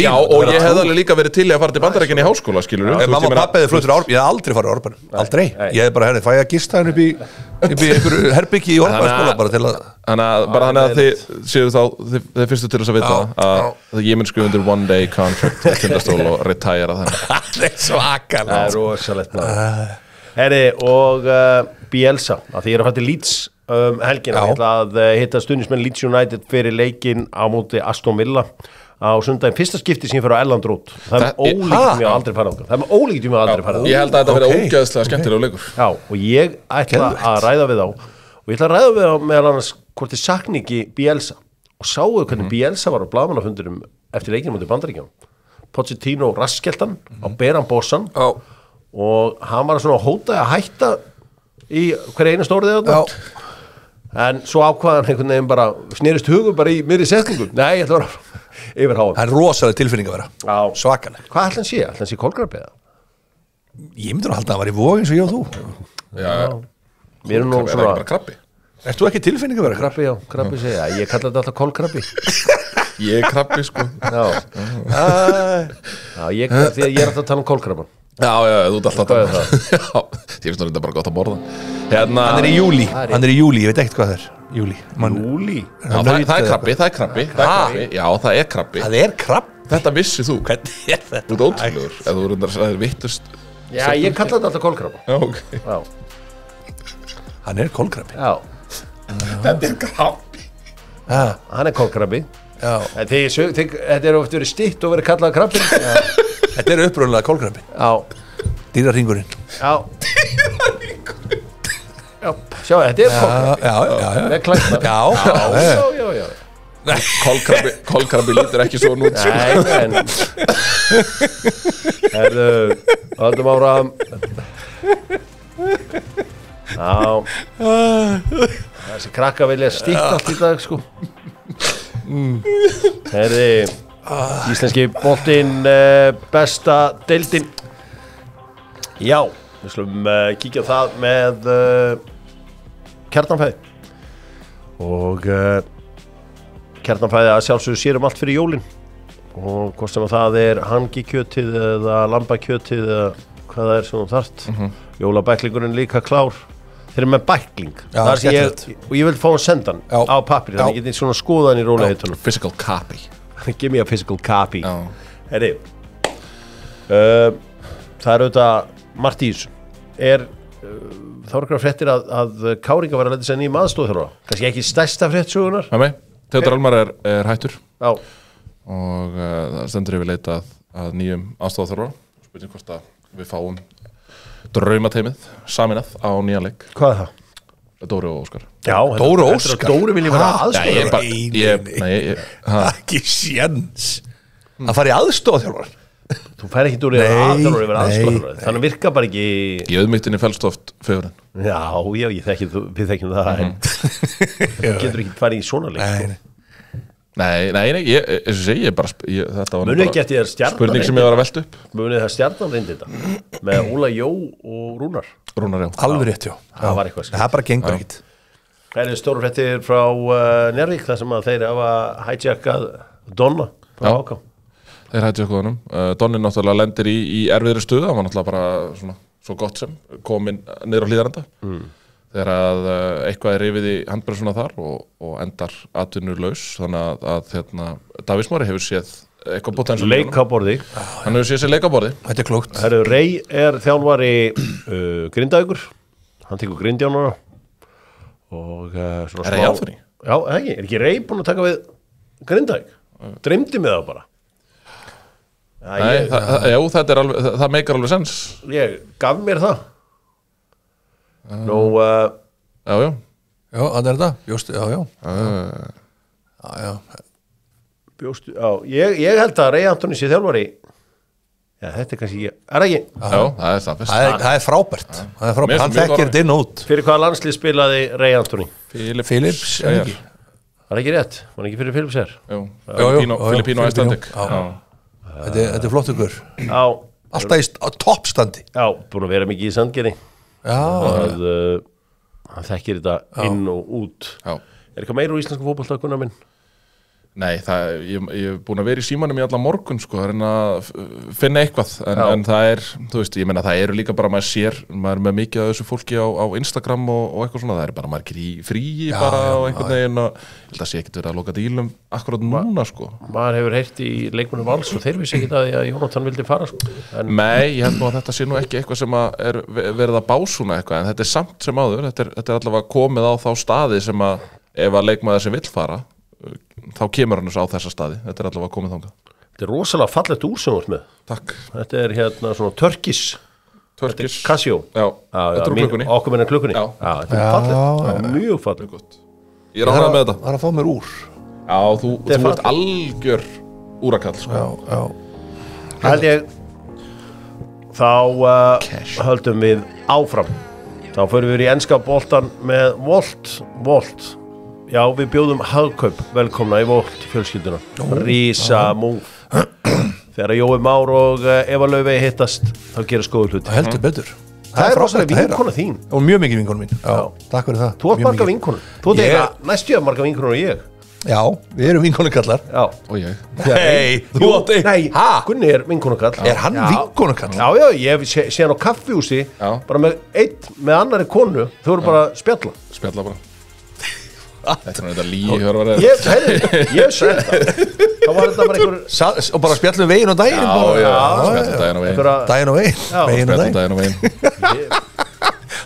Já, og ég hefði alveg líka verið til í að fara til Bandaríkjanna í háskóla, skilur. Mamma og pappi hefði fluttur ég hef aldrei farið á Árbæn. Aldrei. Ég hef bara, fæ að gista hann upp í einhverju herbyggi í Árbænskóla bara til að... Þannig að þið séu þá, þið fyrstu til þess að vita að ég mun skrifa undir one day contract með Tindastól og retire þannig. Herri, og Bielsa, að því ég er að fara til Leeds helgina, ég ætla að hitta stuðningsmenn Leeds United fyrir leikinn á móti Aston Villa á sundaginn, fyrsta skipti sem ég fyrir á Elland Road. Það er ólíkt mjög aldrei farað. Ég held að þetta verði ógeðslega skemmtilegur leikur. Já, og ég ætla að ræða við þá og ég ætla að ræða við þá meðal annars hvort þið sakni ekki Bielsa og sáu hvernig Bielsa var á blaðamannafundurum eftir leikinn móti Bandaríkjunum. Pochettino raskkeltan á beran bossan og hann var svona hóta að hætta í hverja eina stórið en svo ákvaðan einhvern veginn bara snerist hugum bara í miðri setningu. Nei, ég ætla að vera yfir háan. Það er rosalega tilfinning að vera svakaleg. Hvað ætla hann sé? Ætla hann sé kolkrabbi eða? Ég myndur að halda að hann var í vog eins og ég og þú. Já, við erum nú svona bara krabbi. Ert þú ekki tilfinning að vera? Krabbi, já, krabbi segja. Ég kalla þetta alltaf kolkrabbi. Ég er krabbi, sko. Ég er alltaf að tala um kolkrabban. Já, þú ert alltaf að tala um það. Ég finnst þetta bara gott að borða. Hann er í júlí, ég veit ekkert hvað það er. Júlí? Það er krabbi. Já, það er krabbi. Það er krabbi? Þetta vissir þú. Hvernig er þetta? Þú ert ótrúlegur, eða þú er vittust. Já, ég kalla þetta alltaf kolkrabba. Já, ok. Hann er kolkrabbi. Já. Þetta er krabbi. Hann er kolkrabbi. Já. Þetta er oft verið stitt og verið kallað krabbi. Þetta er upprunlega kolkrabbi. Já. Dýrahringurinn. Já Já, sjá, þetta er kolkrabbi Já Með klæknar Já Kolkrabbi lítur ekki svo út Nei, en Herðu, höldum áfram Já Þessi krakka vilja stíkt allt í dag, sko Herði Íslenski boltinn besta deildin Já, við slum kíkja á það með Kjarnanfæði og Kjarnanfæði að sjálfsögðu sér allt fyrir jólin og hvort sem að það er hangikjötið eða lambakjötið eða hvað það er sem þú þarft jólabæklingurinn líka klár þeir eru með bækling og ég vil fá að senda hann á pappir þannig að ég geti svona skoðan í rólegheitunum Physical copy Give me a physical copy Herri það er auðvitað margt í þessu þá er eitthvað fréttir að Káringa var að leta sér nýjum aðstoðþjálfara kannski ekki stærsta frétt sögunar Theodor Almar er hættur Já. og það stendur yfir leitað að nýjum aðstoðarþjálfara spurning hvort að við fáum draumateimið saminað á nýjan leik Hvað er það? Dóri og Óskar Já, Dóri og Óskar Dóri vilji vera aðstoðarþjálfara Ekki séns að fara í aðstoðarþjálfara Þú fær ekki úr aðstoðarþjálfara yfir aðstoðarþjálfara þannig virkar bara ekki Í auðmygtinni felst oft fegurinn Já, við þekkjum það en getur ekki farið í svona leik Nei, eins og segi ég bara þetta var bara spurning sem ég var að velta upp Munið það Stjarnan reyndi þetta með Óla Jó og Rúnar já Alveg rétt, já Það var eitthvað Það bara gengur ekkit Það eru stóru fréttir frá Njarðvík þar sem að þeir hafa hijackað Donna frá Háká Þeir hijackað honum Donni náttúrulega lendir í erfiðri stöðu hann var náttúrulega bara svona svo gott sem komin niður á Hlíðarenda þegar að eitthvað er rifið í handbremsuna þar og endar atvinnulaus þannig að Davíð Smári hefur séð eitthvað potential leikaborði hann hefur séð sér leikaborði Þetta er klókt Rey er þjálfari Grindavíkur hann tekur Grindjánara og svona Rey Anthony? Já, ekki Rey búin að taka við Grindavík dreymdi mig það bara Nei, þetta er alveg það meikar alveg sens Ég gaf mér það Nú Já Já, það er þetta Bjóstu, já Bjóstu, ég held að Rey Anthony sé þjálfari Já, þetta er kannski það ekki Já, það er staðfest Það er frábært Hann þekkir þetta inn og út Fyrir hvaða landslið spilaði Rey Anthony? Philips, ekki Það er ekki rétt, var hann ekki fyrir Philips her? Jú, Filipino Icelandic Þetta er flott ykkur Já Alltaf í toppstandi Já, búin að vera mikið í Sandgerði Já Hann þekkir þetta inn og út Já. Er eitthvað meira úr íslensku fótbolta, Gunnar minn? Nei, ég hef búin að vera í símanum í allan morgun sko, að reyna að finna eitthvað en það er, þú veist, ég meina það eru líka bara maður er með mikið af þessu fólki á Instagram og eitthvað svona, það er bara margir í fríi bara og einhvern veginn og ég held að sé ekkert verið að loka dílum akkurat núna sko. Maður hefur heyrt í leikmönnum Vals og þeir vissi ekki að Jónatan vildi fara sko. Nei, ég held nú að þetta sé nú ekki eitthvað sem að er verið að básúna eitthvað en þetta er samt sem áður, þetta er allavega komið á þá staði sem að ef að leikmaður sem vill fara þá kemur hann á þessa staði þetta er allavega komið þangað Þetta er rosalega fallegt úr sem þú ert með Takk Þetta er hérna svona Turkish Casio Já, þetta er klukkunni Okkur með klukkunni Já, þetta er fallegt Mjög fallegt Ég er ánægður með þetta Það er að fá mér úr Já, þú ert algjör úrakall sko. Já Held ég Þá höldum við áfram Þá förum við í enska boltan með Volt Já, við bjóðum Hagkaup velkomna í Volt fjölskylduna Rísa múf Þegar Jói Már og Eva Laufey hittast þá gerir skoðu hluti Heldur betur Það er rosalega vinkona þín Og mjög mikið vinkona mín Já, takk fyrir það Þú ert marga vinkonur Þú ert eitthvað næstu marga vinkonur og ég Já, við erum vinkonukallar Já Og ég Nei, þú átt Nei, Gunni er vinkonukall Er hann vinkonukall? Já, ég sé hann á kaffihúsi bara með annari konu þau eru bara spjalla bara Þetta er þetta líhjörvar Ég sagði það þá var þetta bara einhver Og bara spjallum veginn og daginn Spjallum daginn og veginn Daginn og veginn Daginn og veginn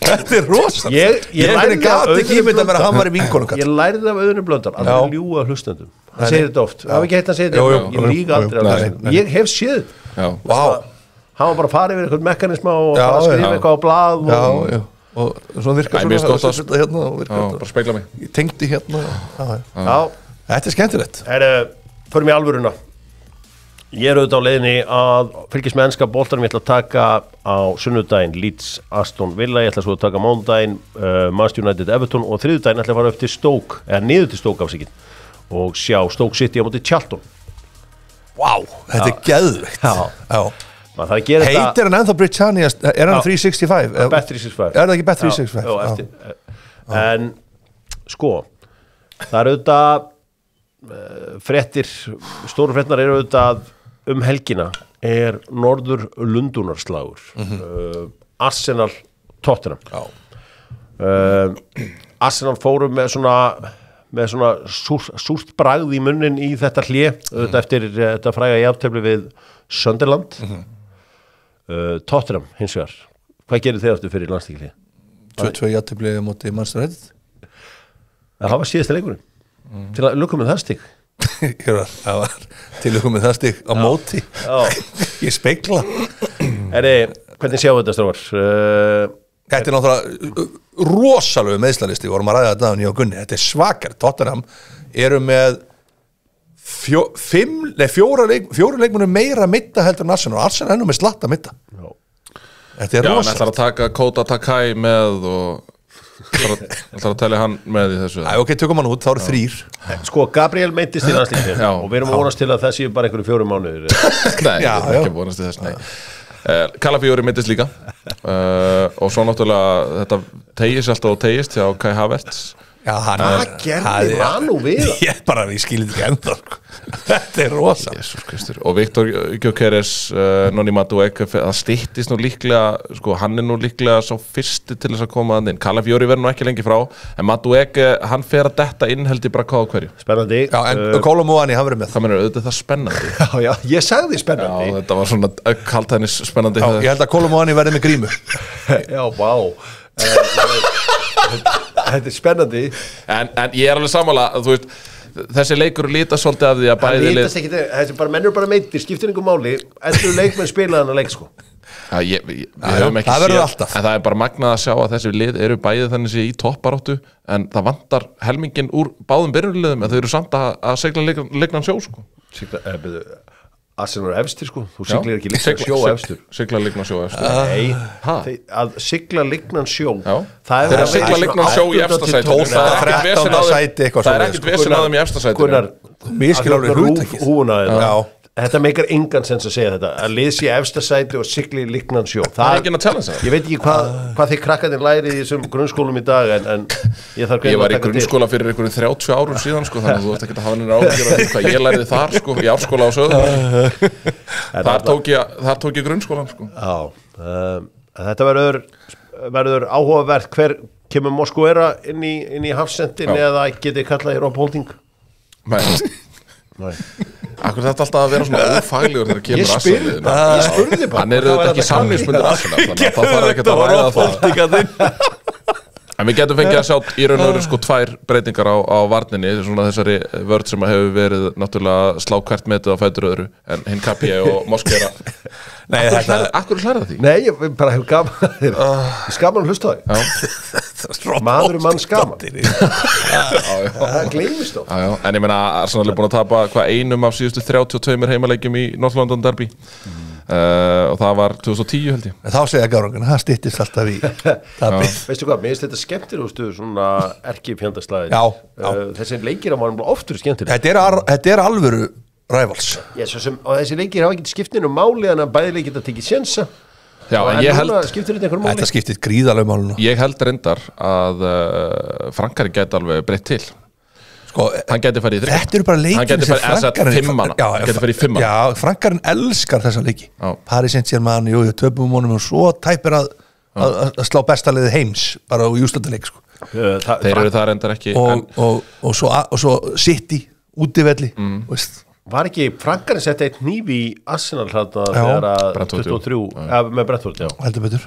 Þetta er rosa Ég lærði að hann var í vinkonukall Ég lærði af Auðunni Blöndal að það ljúga hlustendum Hann segir þetta oft Það hef ekki heitt að segja þetta Ég líka aldrei á hlustendum Ég hef séð hann var bara að fara yfir eitthvað mekanisma og bara að skrifa eitthvað á blað og svo virkar svona hérna bara spegla mig ég tengdi hérna þetta skemmtilegt förum í alvöruna ég auðvitað á leiðinni að fylgjast með enska boltanum ég ætla að taka á sunnudaginn Leeds Aston Villa ég ætla svo að taka mánudaginn Manchester United Everton og þriðjudaginn ætla að fara upp til Stoke eða niður til Stoke afsakið og sjá Stoke City á móti Charlton þetta geðveikt heitir hann ennþá Britannia hann 365 Bet 365 það ekki Bet 365 en sko það auðvitað fréttir stóru frétnar eru auðvitað helgina norður Lundunarslagur Arsenal Tottenham Arsenal fóru með svona súrt bragð í munnin í þetta hlé eftir þetta fræga jafntefli við Sunderland Tottenham hins vegar hvað gerir þeir aftur fyrir landstíkli? 2-2 jafntefli á móti Manchester United það var síðasta leikurinn til að lukka með það stig það var til að lukka með það stig á móti ég spekla hvernig sjáum við þetta strákar? Þetta náttúrulega rosalegu meðslalisti vorum að ræða þetta á Gunni þetta svakar, Tottenham eru með fjóra leikmunum meira midda heldur en Arsenal og Arsenal ennum með slatta midda þetta rosalegt hann ætlar að taka Kota Takai með og ætlar að telja hann með í þessu ok, tökum hann út, þá eru 3 sko, Gabriel meittist í landslíkinu og við erum að vonast til að það séu bara einhverju 4 mánuðir nei, ég er ekki að vonast til þess Calafiori meittist líka og svo náttúrulega þetta tegist alltaf og tegist hjá Kai Havertz hvað gerði Manu við ég skilði ekki ennþá þetta rosa og Viktor Gyökeres Noni Madueke það styttist nú líklega sko, hann nú líklega svo fyrsti til þess að koma inn Calafiori verður nú ekki lengi frá en Madueke, hann fer að detta inn held ég bara hvað á hverju spennandi en Kolomuani, hann verður með það mennur auðvitað það spennandi ég sagði spennandi þetta var svona kaltænis spennandi ég held að Kolomuani verður með grímu þetta spennandi en ég alveg sammála þú veist þessi leikur líta svolítið af því að bæði þessi bara mennur bara meittir skiptir einhver máli endur leikmenn spila þannig að leik sko við höfum ekki séð en það bara magnað að sjá að þessi lið eru bæði þannig sé í toppbaráttu en það vantar helmingin úr báðum byrjunarliðum en þau eru samt að segla leiknan sjó sko Arsenal er efstir sko, þú siglir ekki lignan sjó efstur sigla lignan sjó efstur að sigla lignan sjó það er að sigla lignan sjó í efstasæti það er ekkert vesen að þeim í efstasæti miskil alveg húttakið þetta meikar engan sens að segja þetta að lið sé efstasæti og sigli lignan sjó það er ekki að challenge það ég veit ekki hvað þið krakkarnir lærið í þessum grunnskólum í dag en ég var í grunnskóla fyrir einhverjum 30 árum síðan sko, þannig að þú ert ekki að hafa nýra áhugjur hvað ég lærið þar sko, í árskóla á Söður þar tók ég grunnskólan sko. Þetta verður áhugavert hver kemur Moskvera inn í hafsendin eða getið kallað í Rob Holding Akkur þetta alltaf að vera svona ófaglegur þegar kemur Arsenal ég spurði bara hann auðvitað ekki samningsbundur Arsenal þannig að það þarf ekkert að ræða það en við getum fengið að sjá í raun og veru sko 2 breytingar á varninni svona þessari vörð sem hefur verið náttúrulega slá hvert metið á fætur öðru en hinn Kapje og Moskera Akkur hlæra því? Nei, ég bara hef skaman að hlusta á því maður mann skaman það gleymist á en ég meina Arsenal er búin að tapa einum af síðustu 32 heimaleikjum í North London Derby og það var 2010 held ég en þá segja Gárangun, það styttist alltaf í veistu hvað, mér finnst þetta skemmtilegustu svona erkifjandaslæðin þessi leikir á maður oftur skemmtileg þetta er alvöru rivals og þessi leikir hafa ekki skiptinu máli en að bæði leikir þetta tekið sjensa þetta skiptir gríðarlega máli ég held reyndar að Frankari gæti alveg breytt til sko, hann gæti farið í 3 þetta eru bara leikir sem Frankarinn Frankarinn elskar þessa leiki Paris Saint-Germain, töpum honum og svo tæpir að slá besta liðið heims bara á úrslitaleik sko. þeir eru það reyndar ekki og svo City útivelli var ekki Frankarinn sett eitt hníf í Arsenal þegar að 23 með Brentford heldur betur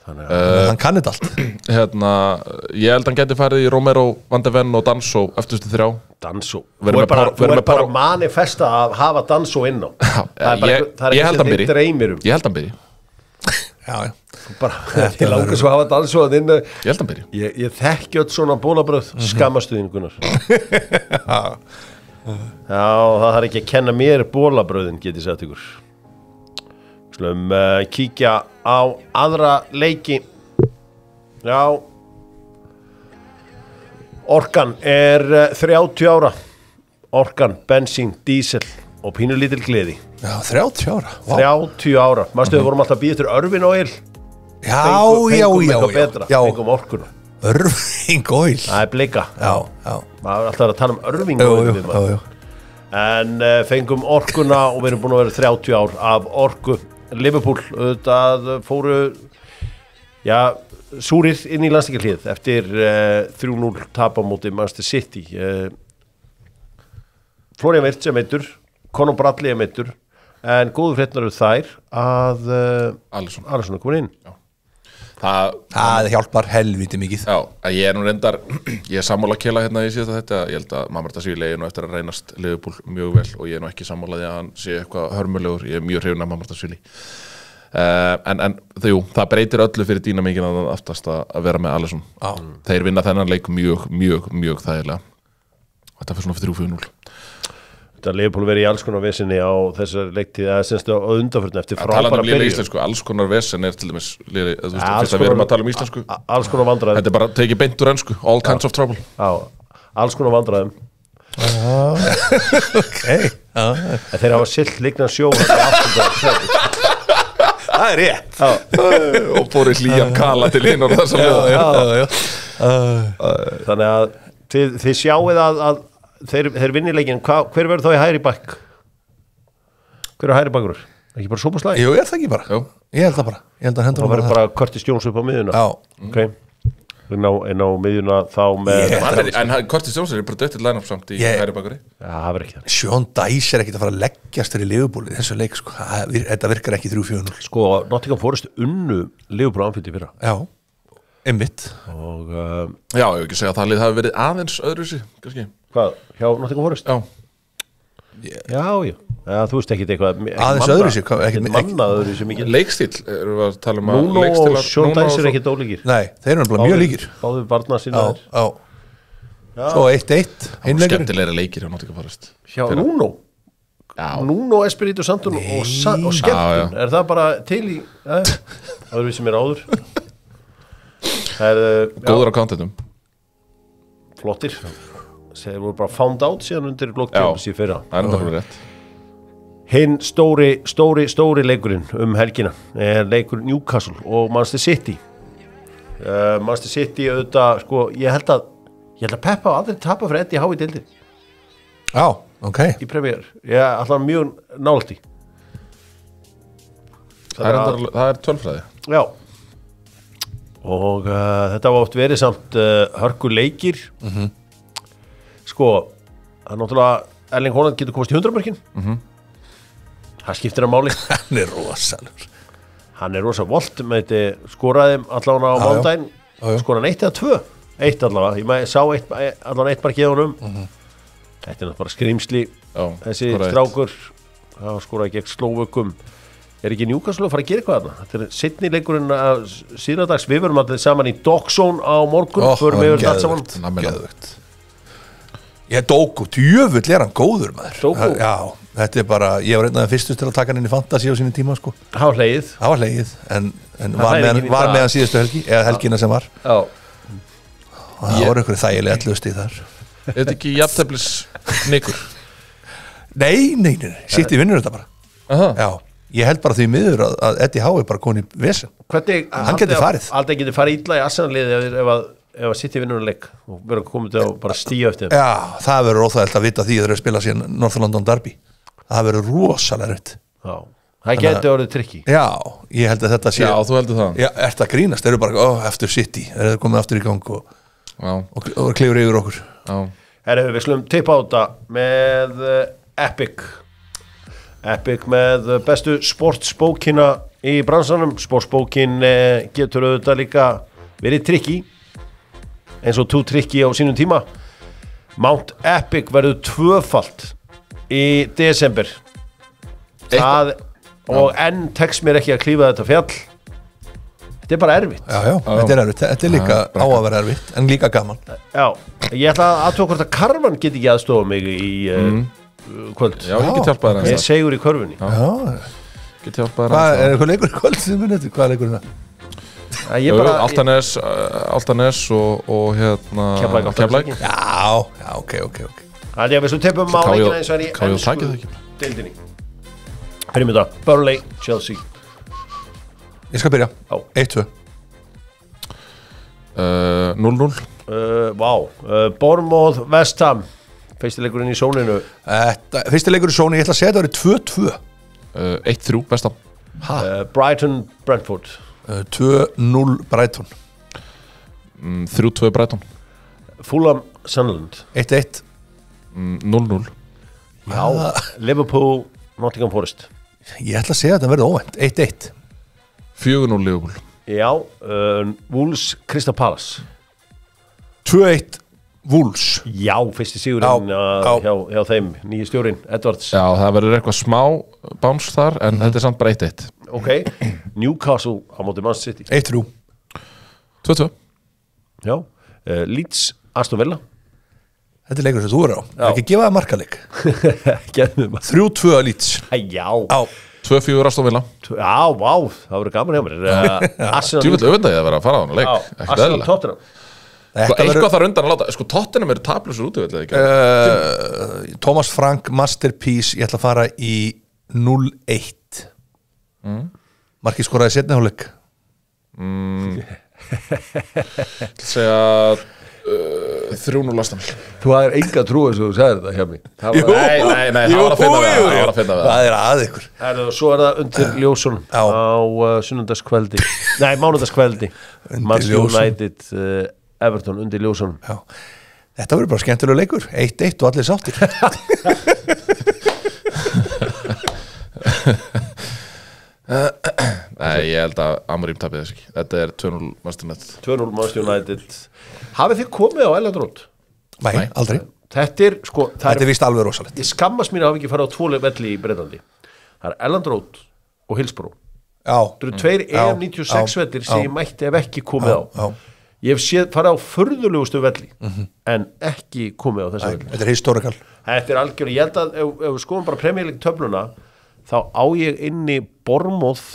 hann kann þetta allt ég held að hann geti farið í Romero, Van de Ven og Danso eftirstu 3 Danso, þú er bara manifesta að hafa Danso inn á það er ekki sem þið dreymir ég held að hann byrji ég langar svo að hafa Danso að inn ég held að hann byrji ég þekki öll svona bólabröð skamastuðingunar já, það þarf ekki að kenna mér bólabröðin get ég sagt ykkur Slum kíkja á aðra leiki já Orkan 30 ára Orkan, bensín, dísel og pínulítil gleði já, 30 ára 30 ára, maður við vorum alltaf að býða eftir Örvin Oil fengum orkuna Irving Oil það er blika já. maður alltaf að tala Irving Oil en fengum orkuna og við erum búin að vera 30 ár af orku Liverpool auðvitað fóru súrir inn í landsleikjahlið eftir 3-0 tap á móti Manchester City Florian Wirtz meiddur Conor Bradley meiddur en góðu fréttirnar eru þær að Alisson komin inn það hjálpar helviti mikið ég er nú reyndar ég er sammála Kela hérna í síðasta þetta ég held að Mamardashvili nú eftir að reynast Liverpool mjög vel og ég er nú ekki sammálaði að hann sé eitthvað hörmulegur ég er mjög hrifinn af Mamardashvili en það breytir öllu fyrir dýnamíkina aftast að vera með Alisson þeir vinna þennan leik mjög þægilega þetta fyrir svona 3-4-0 Þetta Liverpool verið í alls konar vesinni á þessar leiktíð eða semst á undanförnu eftir frábæra byrjun. Íslensku, alls konar vesen til dæmis liði, þú veist, fyrst að við erum að tala íslensku. Alls konar vandræðum. Þetta bara tekið beint úr ensku, all kinds of trouble. Alls konar vandræðum. Okay. Þeir hafa silt líkna sjó Það er rétt. Og fóru hlýjan kala til hinn og þess að þannig að þið sjáið að þeir vinni leikinn, hver verður þá í hægri bakk? Hver er hægri bakkur? Ekki bara Sóboslai? Jú, er það ekki bara? Jú. Ég held það bara. Ég held að hendur það verður bara Curtis Jones upp á miðjuna. Já. Ok. Inn á miðjuna þá með en Curtis Jones er bara döttir line-up samt í hægri bakkuri. Já, það verður ekki það. Sean Dice er ekkert að fara að leggjast fyrir Liverpool í þessu leik, sko. Þetta virkar ekki 3-4. Sko, Nottingham Forest unnu Liverpool Anfield í fyrra. Já. Einmitt. Og já, ég vil ekki segja að það lið hafi verið aðeins öðruvísi, kannski. Hvað, hjá Nottingham Forest? Já. Já, þú veist ekki eitthvað aðeins öðruvísi, ekkert mannað öðruvísi mikið. Leikstíl, erum við að tala um að Nuno og Sean Dice er ekkert ólíkir. Nei, þeir eru mjög líkir. Báðu barna sinnaðir. Já. Svo 1-1 skemmtilegri leikir hjá Nottingham Forest. Hjá Nuno? Já. Nuno, Espirito Santo og skemmtun. Er það bara til í öðruvísi mér áður? Góður á contentum. Flottir. Þeir voru bara found out síðan undir blokktíðums í fyrra. Það er náttúrulega rétt. Hinn stóri leikurinn helgina er leikur Newcastle og Manchester City. Manchester City auðvitað, sko, ég held að Peppa aldrei tapa fyrir Eddie Howe í deildinni. Já, ok. Í Premier. Ég alltaf mjög nálægt í. Það er tölfræði. Já. Og þetta var oft verið samt hörkuleikir. Sko, það er náttúrulega Erling Haaland getur komast í 100 mörkin. Það skiptir máli. Hann er rosalur. Hann er rosa volt með þetta skoraði allavega á mándaginn. Skoraði 1 eða 2. 1 allavega. Ég sá allavega 1 markið á honum. Þetta er náttúrulega bara skrýmsli. Þessi strákur skoraði gegn Slóvökum. Er ekki Newcastle að fara að gera eitthvað þarna? Þetta er seinni leikurinn síðadags. Við verum allir saman í Dog Zone á morgun. Förum við allt saman. Geðvögt. Ég Doku, djöfull er hann góður maður. Doku? Já, þetta er bara, ég var einn af þeim fyrstus til að taka hann inn í fantasy á sínum tíma, sko. Það var hlegið. En var með hann síðustu helgi, eða helgina sem var. Já. Og það voru einhverju þægilega ellust í þar. Er þetta ekki jafnteflis nikur? Nei, sitt í vinnur þetta bara. Já, ég held bara því miður að Eddie Howe er bara komin í vesen. Hvernig, hann getur farið. Aldrei getur farið illa í Arsenal-liði ef að sitt í vinnunarleik og verður komið til að bara stíga eftir þeim. Já, það verður óþægilt að vita því að þeir eru að spila síðan North London Derby. Það verður rosalega erfitt. Já, það getur orðið trikki. Já, ég held að þetta sé. Já, þú heldur það. Já, ert að grínast, þeir eru bara eftir City, þeir eru komið aftur í gang og klifur yfir okkur. Já. Við slum tippa á þetta með Epic með bestu sportsbókina í bransanum. Sportsbókin getur auðvitað líka verið trikki eins og 2 trikki á sínum tíma. Mount Epic verður 2-falt í desember. Það, og enn tekst mér ekki að klífa þetta fjall. Þetta bara erfitt. Já, þetta erfitt. Þetta líka á að vera erfitt, en líka gaman. Já, ég ætla að tók hvort að Karvan get ekki aðstofa mig í kvöld. Já, ég get hjálpað þér. Ég segur í körfunni. Já. Get hjálpað þér. Er eitthvað leikur í kvöld sem munið þetta? Hvað er leikur það? Altanes og hérna Keflavík. Já, ok. Það er við svo tepum á leikina eins og Kájó takið það ekki. Deildinni. Fyrir mig það, Burnley, Chelsea. Ég skal byrja. 1-2. 0-0. Bournemouth, West Ham. Fyrsti leikurinn í sóninu. Fyrsti leikur í sóninu, ég ætla að segja þetta verið 2-2. 1-3, West Ham. Brighton, Brentford. 2-0 Brighton. 3-2 Brighton. Fulham, Sunderland. 1-1. 0-0. Já, Liverpool, Nottingham Forest. Ég ætla að segja þetta verið óvænt. 1-1. 4-0 Liverpool. Já, Wolves, Crystal Palace. 2-1 Wolves. Já, fyrsti sigurinn hjá þeim, nýji stjórinn, Edwards. Já, það verður eitthvað smá báns þar, en þetta er samt bara 1-1. Ok, Newcastle á móti Man City. 1-3. 2-2. Já, Leeds, Aston Villa. Þetta er leikur sem þú er á. Það er ekki að gefa það markaleik. Gefðu maður. 3-2 Leeds. Já. 2-4 Aston Villa. Já, vá, það verður gaman hjá mér. Djúvill auðvendaði að vera að fara á hana leik. Arsenal, Tottenham. Eitthvað þar undan að láta. Sko, Tottenham eru tablusur útivillið ekki. Thomas Frank, Masterpiece. Ég ætla að fara í 0-1. Markið skoraði seinni hálfleik. Ég segja 3-0 Arsenal. Þú hafðir enga trú eins og þú sagðir þetta hjá mig. Nei, það var að finna við. Það er að ykkur. Svo er það undir ljósun á sunnudagskveldi. Nei, mánudagskveldi. Manchester United, Everton undir ljósun. Þetta verður bara skemmtilega leikur. 1-1 og allir sáttir. Nei, ég held að Amorim tapir þess ekki. Þetta er 2-0 Manchester United. 2-0 Manchester United. Hafið þið komið á Elland Road? Nei, aldrei. Þetta er sko, þetta er vist alveg rosalegt. Ég skammast mín að hafa ekki farið á 2 velli í Breitlandi. Það er Elland Road og Hillsborough. Já. Það eru 2 EM96 vellir sem ég mætti ef ekki komið á. Ég hef farið á furðulegustu velli en ekki komið á þessa velli. Þetta er historical. Þetta er algjörlega, ég held að ef við skoðum bara Premier League töfluna þá á ég inni Bournemouth,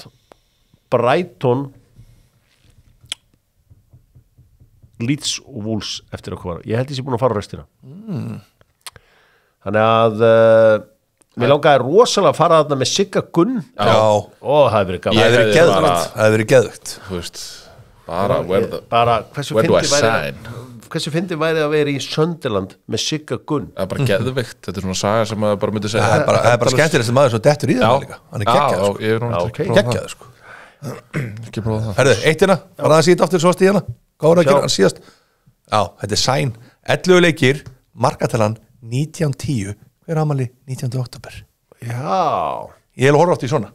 Brighton, Leeds og Wolves eftir að koma. Ég held ég sé búin að fara á restina. Þannig að mér langaði rosalega að fara þarna með Sigga Gunn. Já. Það hefði verið gaman. Það hefði verið geðvögt. Þú veist, bara hversu fyndið væri að vera í Sunderland með Sigga Gunn. Það er bara geðveikt. Þetta er svona saga sem maður bara myndi segja. Það er bara skemmtilegast maður svo dettur í það líka. Hann er geggjaður sko. Geggjaður sko. Ekki prófa það. Herðu, eitt hérna, var það að síta aftur svo að stíðana? Hvað var það að gera hann síðast? Já, þetta er sæn. 11 leikir, markatalan 1910. Hver er afmæli 19. október? Já. Ég hef horfði átt í svona.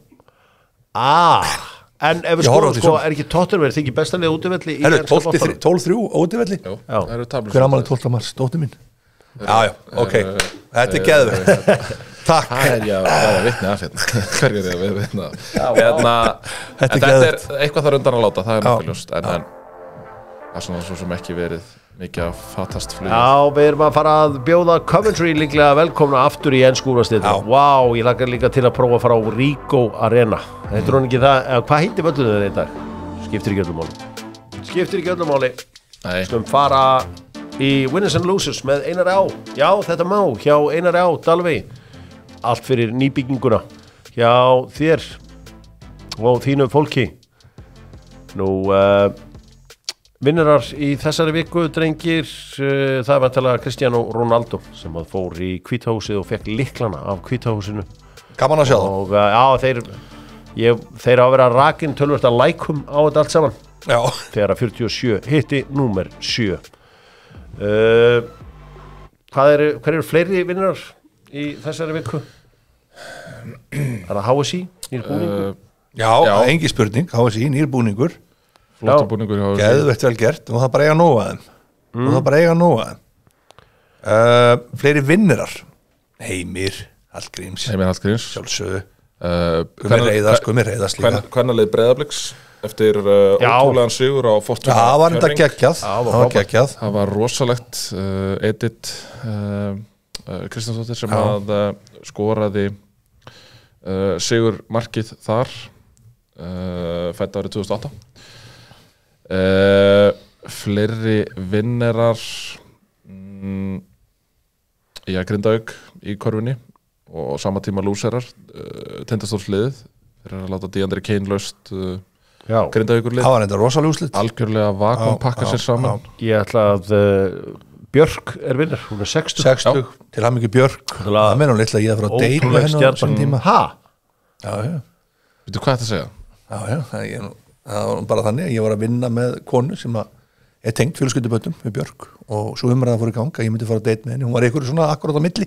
En ef við skoðum sko, er ekki Tottenham verið þykir bestanlega útivelli í 12-3 útivelli? Já. Hver er afmæli 12. mars? Dóttir mín? Já, ok. Þetta er geðveikt. Takk. Það er vitni af hérna. Hverjir er að vitna af? Þetta er eitthvað þar undan að láta, það er nokkuð ljóst. En það er svona svo sem ekki verið mikið að fatast flugið. Já, við erum að fara að bjóða Coventry líklega velkomna aftur í ensku úrvalsdeildina. Vá, ég lakar líka til að prófa að fara á Rico Arena. Þetta er hún ekki það, hvað heitir völlunum þeir í dag? Skiptir ekki öllum máli. Skulum fara í Winners and Losers með Einar Á. Já, þetta má hjá Einar Á Dalvey. Allt fyrir nýbygginguna hjá þér og þínu fólki. Vinnarar í þessari viku, drengir, það var talað Cristiano Ronaldo sem að fór í Hvítahúsið og fekk lyklana af Hvítahúsinu. Gaman að sjá það. Og þeir hafa verið að rakin tölvört að lækum á þetta allt saman. Já. Þegar að 47 hitti númer 7. Hver eru fleiri vinnarar í þessari viku? Er það HSI í búningu? Já, engi spurning, HSI, nýrbúningur Flottur búningur hjá HSI. Geðveikt vel gert og það bara eiga nóg að þeim Fleiri vinnirar Heimir Hallgríms sjálfsögðu Gummi Reiðars líka Kvennalið Breiðabliks eftir ótrúlegan sigur á Fortuna það var enda geggjað það var rosalegt Edith Kristjánsdóttir sem að skoraði sigur markið þar fætt árið 2008 fleiri vinnerar Grindavík í korfinni og sama tíma lúserar Tindastólsliðið fyrir að láta Deandre Kane laust Grindavíkurlið það var enda rosalega úrslit algjörlega vakuum pakka sér saman ég ætla að Björk vinnar, hún 60 til hamingju Björk það meina hún litla ég að fara að deyta með hennar sem tíma veitu hvað þetta segja? Það var bara þannig að ég var að vinna með konu sem er tengt fjölskylduböndum með Björk og svo umræða fór í gang að ég myndi fara að deyta með henni hún var einhverju svona akkurat á milli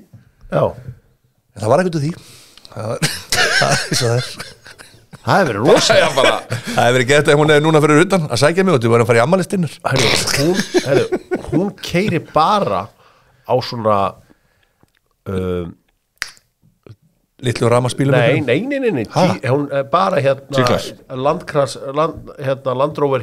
en það var ekkert því það er svo það hefur verið rosa það hefur verið gett að hún er núna fyrir utan að sækja mig og þú var að fara í ammælistinnar hún keiri bara á svona litlu ramaspílum nei hún bara Landrover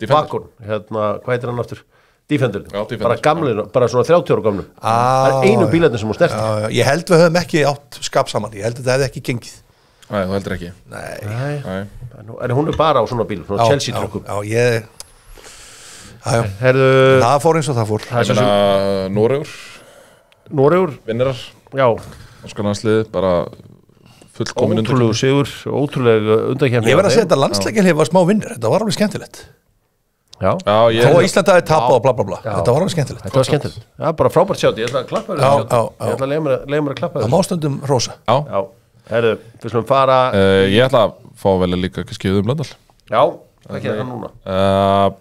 Vakun hvað heitir hann aftur? Defender bara gamlir, bara svona 30 ára gamlu það er einu bílarnir sem hún stertir ég held við höfum ekki átt skap saman ég held að það hefði ekki gengið Nei, þú heldur ekki Nei. En hún er bara á svona bíl svona Chelsea trukkum það fór eins og það fór Noregur vinnirar Áskanaðslið bara fullkomin ótrúlegu sigur ótrúlega undankeppni ég verð að segja þetta landsleikjarlið var smá vinnir þetta var alveg skemmtilegt þó að Ísland hafi tapað og bla bla bla þetta var alveg skemmtilegt bara frábært sjátt ég ætla að klappa ég ætla að leiða mér að klappa það má stundum rosa herru, við slumum fara ég ætla að fá vel líka skýðum Blöndal það gerir hann núna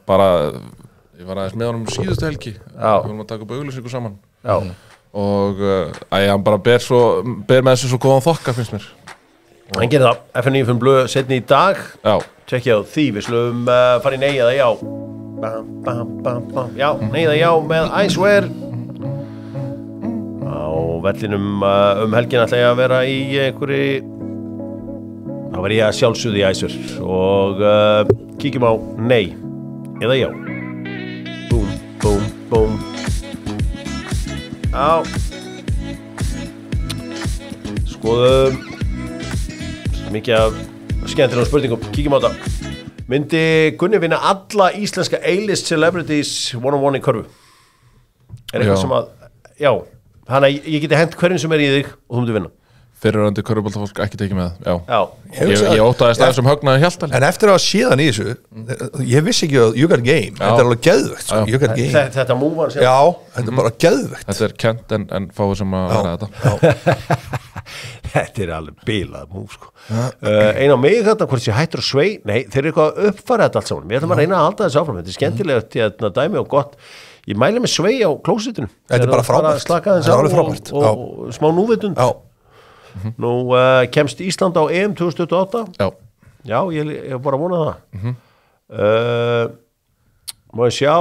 bara ég var aðeins með honum síðustu helgi við vorum að taka upp auglýsingu saman og hann bara ber með þessu svo góðan þokka finnst mér hann gerir það, FN95 blöð setni í dag tjekkja á því, við slumum fara í nei eða já nei eða já með Icewear á vellinum helgin ætla ég að vera í einhverju þá var ég að sjálfsögðu í Icewear og kíkjum á nei eða já búm, búm, búm skoðum mikið af skemmtilegum spurningum kíkjum á þetta myndi Gunni vinna alla íslenska A-list celebrities one-on-one í körfu eitthvað sem að þannig að ég geti hent hverjum sem í þig og þú myndi vinna fyrirrandi körfuboltafólk ekki tekið með ég óttaðist aðeins högnaði Hjaltal en eftir að síðan í þessu ég vissi ekki að You Got Game þetta er alveg geðvegt You Got Game þetta múvan þetta er bara geðvegt þetta er kent en fáið sem að vera þetta þetta er alveg bilað múf eina á mig þetta hvort ég hættur að svei nei þeir eru eitthvað að uppfara þetta allt saman við ætlum að reyna að halda þessu áfram þetta er skemmtilegt dæmi og gott ég mæli með svei á klósitinu þetta er bara frábært og smá núvitund nú kemst Ísland á EM 2028 já, ég bara vona það má ég sjá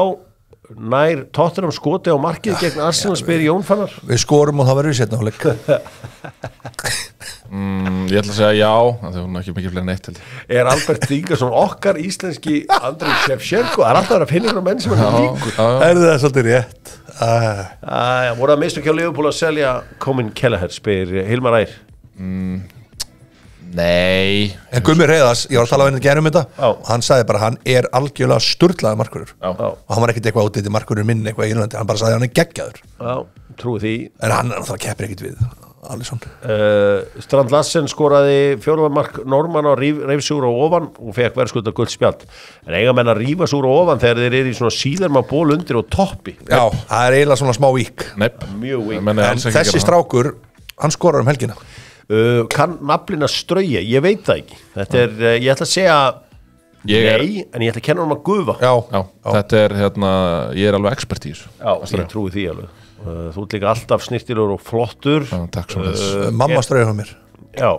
nær Tottenham skoti á markið gegn Arsenal spyr Jón Fannar við skorum og það verður í setna hálfleik ég ætla að segja já það er ekki mikið fleiri neitt er Albert Ingarsson okkar íslenski Andriy Shevchenko það er alltaf að finna ykkur menn sem er líkur er það svolítið rétt voru það mistök hjá Liverpool að selja Comin Kelleher spyr Hilmar Ær nei en Gummi Reiðars, ég var að tala við henni gerum þetta og hann sagði bara hann er algjörlega sturlaður markvörður og hann var ekkert eitthvað átið til markvörður minn eitthvað í Írlandi, hann bara sagði hann er geggjaður trúi því en hann er það keppir ekkert við Alisson Strand Larsen skoraði 4. mark Norman og reifsúr á ofan og fekk verðskulda gult spjald en eiga menn að rífa súr á ofan þegar þeir eru í svona síðarma ból undir og toppi já, það er eiginlega svona smá vík mjög vík en þessi strákur, hann skorar helgina kann naflina strauja, ég veit það ekki þetta er, ég ætla að segja nei, en ég ætla að kenna hann að gufa já. Þetta er ég er alveg expert í þessu ég trúi því alveg þú ert líka alltaf snirtilegur og flottur takk svo þess mamma strauja á mér já,